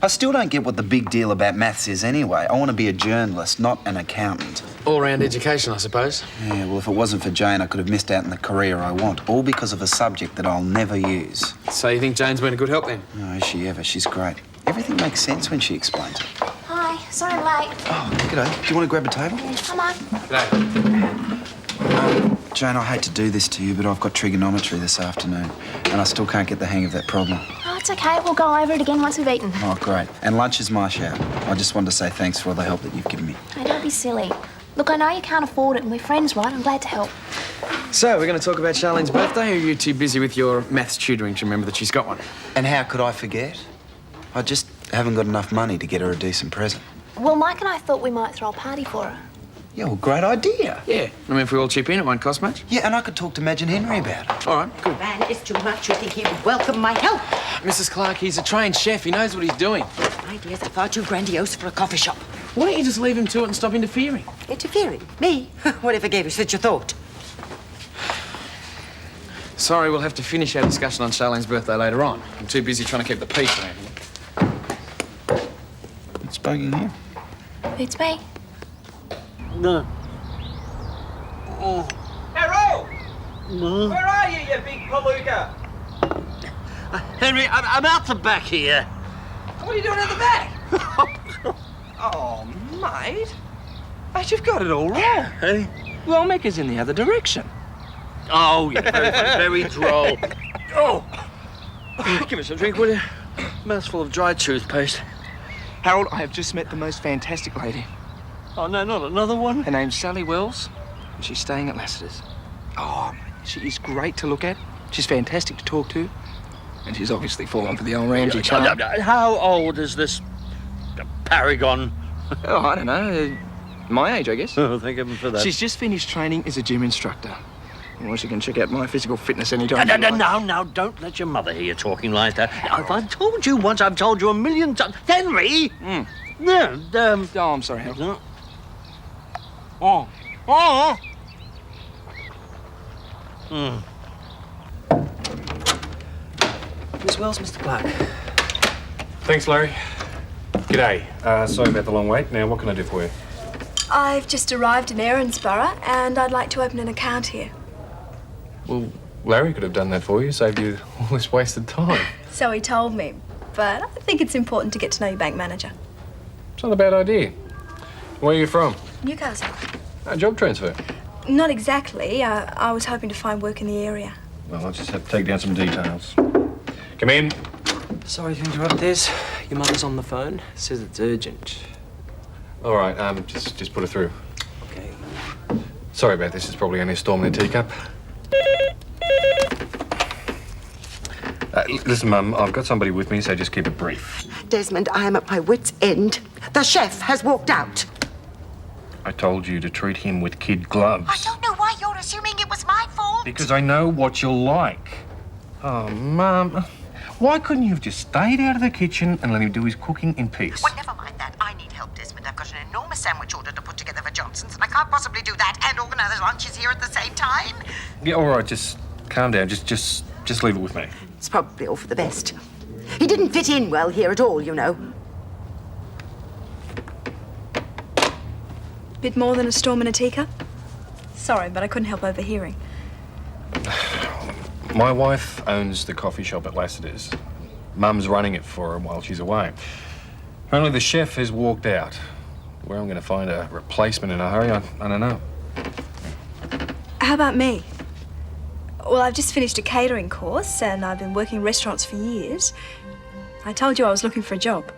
I still don't get what the big deal about maths is anyway. I want to be a journalist, not an accountant. All-round education, I suppose. Yeah, well, if it wasn't for Jane, I could have missed out on the career I want, all because of a subject that I'll never use. So you think Jane's been a good help then? No, is she ever? She's great. Everything makes sense when she explains it. Hi, sorry I'm late. Oh, g'day. Do you want to grab a table? Come on. G'day. Jane, I hate to do this to you, but I've got trigonometry this afternoon, and I still can't get the hang of that problem. Oh, it's okay. We'll go over it again once we've eaten. Oh, great. And lunch is my shout. I just wanted to say thanks for all the help that you've given me. Hey, don't be silly. Look, I know you can't afford it, and we're friends, right? I'm glad to help. So, we're going to talk about Charlene's birthday, or are you too busy with your maths tutoring to remember that she's got one? And how could I forget? I just haven't got enough money to get her a decent present. Well, Mike and I thought we might throw a party for her. Yeah, well, great idea. Yeah. I mean, if we all chip in, it won't cost much. Yeah, and I could talk to Madge and Henry about it. All right, good. Man, it's too much. You think he would welcome my help? Mrs. Clarke, he's a trained chef. He knows what he's doing. Ideas are far too grandiose for a coffee shop. Why don't you just leave him to it and stop interfering? Interfering? Me? Whatever gave you such a thought? Sorry, we'll have to finish our discussion on Charlene's birthday later on. I'm too busy trying to keep the peace around here. It's bugging you. It's me. No. Harold! Where are you, you big palooka? Henry, I'm out the back here. What are you doing at the back? Oh, mate. Mate, you've got it all wrong. Hey? Lawmaker's in the other direction. Oh, you're very droll. Oh! Give us a drink, will you? Mouthful of dry toothpaste. Harold, I have just met the most fantastic lady. Oh, no, not another one? Her name's Sally Wells, and she's staying at Lassiter's. Oh, she is great to look at. She's fantastic to talk to. And she's obviously fallen for the old Ramsay charm. How old is this paragon? Oh, I don't know. My age, I guess. Oh, thank heaven for that. She's just finished training as a gym instructor. Well, she can check out my physical fitness anytime. No, don't let your mother hear you talking like that. If I've told you once, I've told you a million times. Henry! No, Oh, I'm sorry, Harold. Oh. Miss Wells, Mr. Clarke. Thanks, Larry. G'day. Sorry about the long wait. Now, what can I do for you? I've just arrived in Erinsborough and I'd like to open an account here. Well, Larry could have done that for you, saved you all this wasted time. So he told me, but I think it's important to get to know your bank manager. It's not a bad idea. Where are you from? Newcastle. A job transfer. Not exactly. I was hoping to find work in the area. Well, I'll just have to take down some details. Come in. Sorry to interrupt, Des. Your mother's on the phone. Says it's urgent. All right, just put her through. Okay. Sorry about this. It's probably only a storm in a teacup. Listen, Mum, I've got somebody with me, so just keep it brief. Desmond, I am at my wit's end. The chef has walked out. I told you to treat him with kid gloves. I don't know why Because I know what you're like. Oh, Mum. Why couldn't you have just stayed out of the kitchen and let him do his cooking in peace? Well, never mind that. I need help, Desmond. I've got an enormous sandwich order to put together for Johnson's, and I can't possibly do that and organise lunches here at the same time. Yeah, all right, just calm down. Just leave it with me. It's probably all for the best. He didn't fit in well here at all, you know. Bit more than a storm in a teacup? Sorry, but I couldn't help overhearing. My wife owns the coffee shop at Lassiter's. Mum's running it for her while she's away. Only the chef has walked out. Where I'm going to find a replacement in a hurry, I don't know. How about me? Well, I've just finished a catering course and I've been working in restaurants for years. I told you I was looking for a job.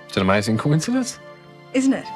It's an amazing coincidence. Isn't it?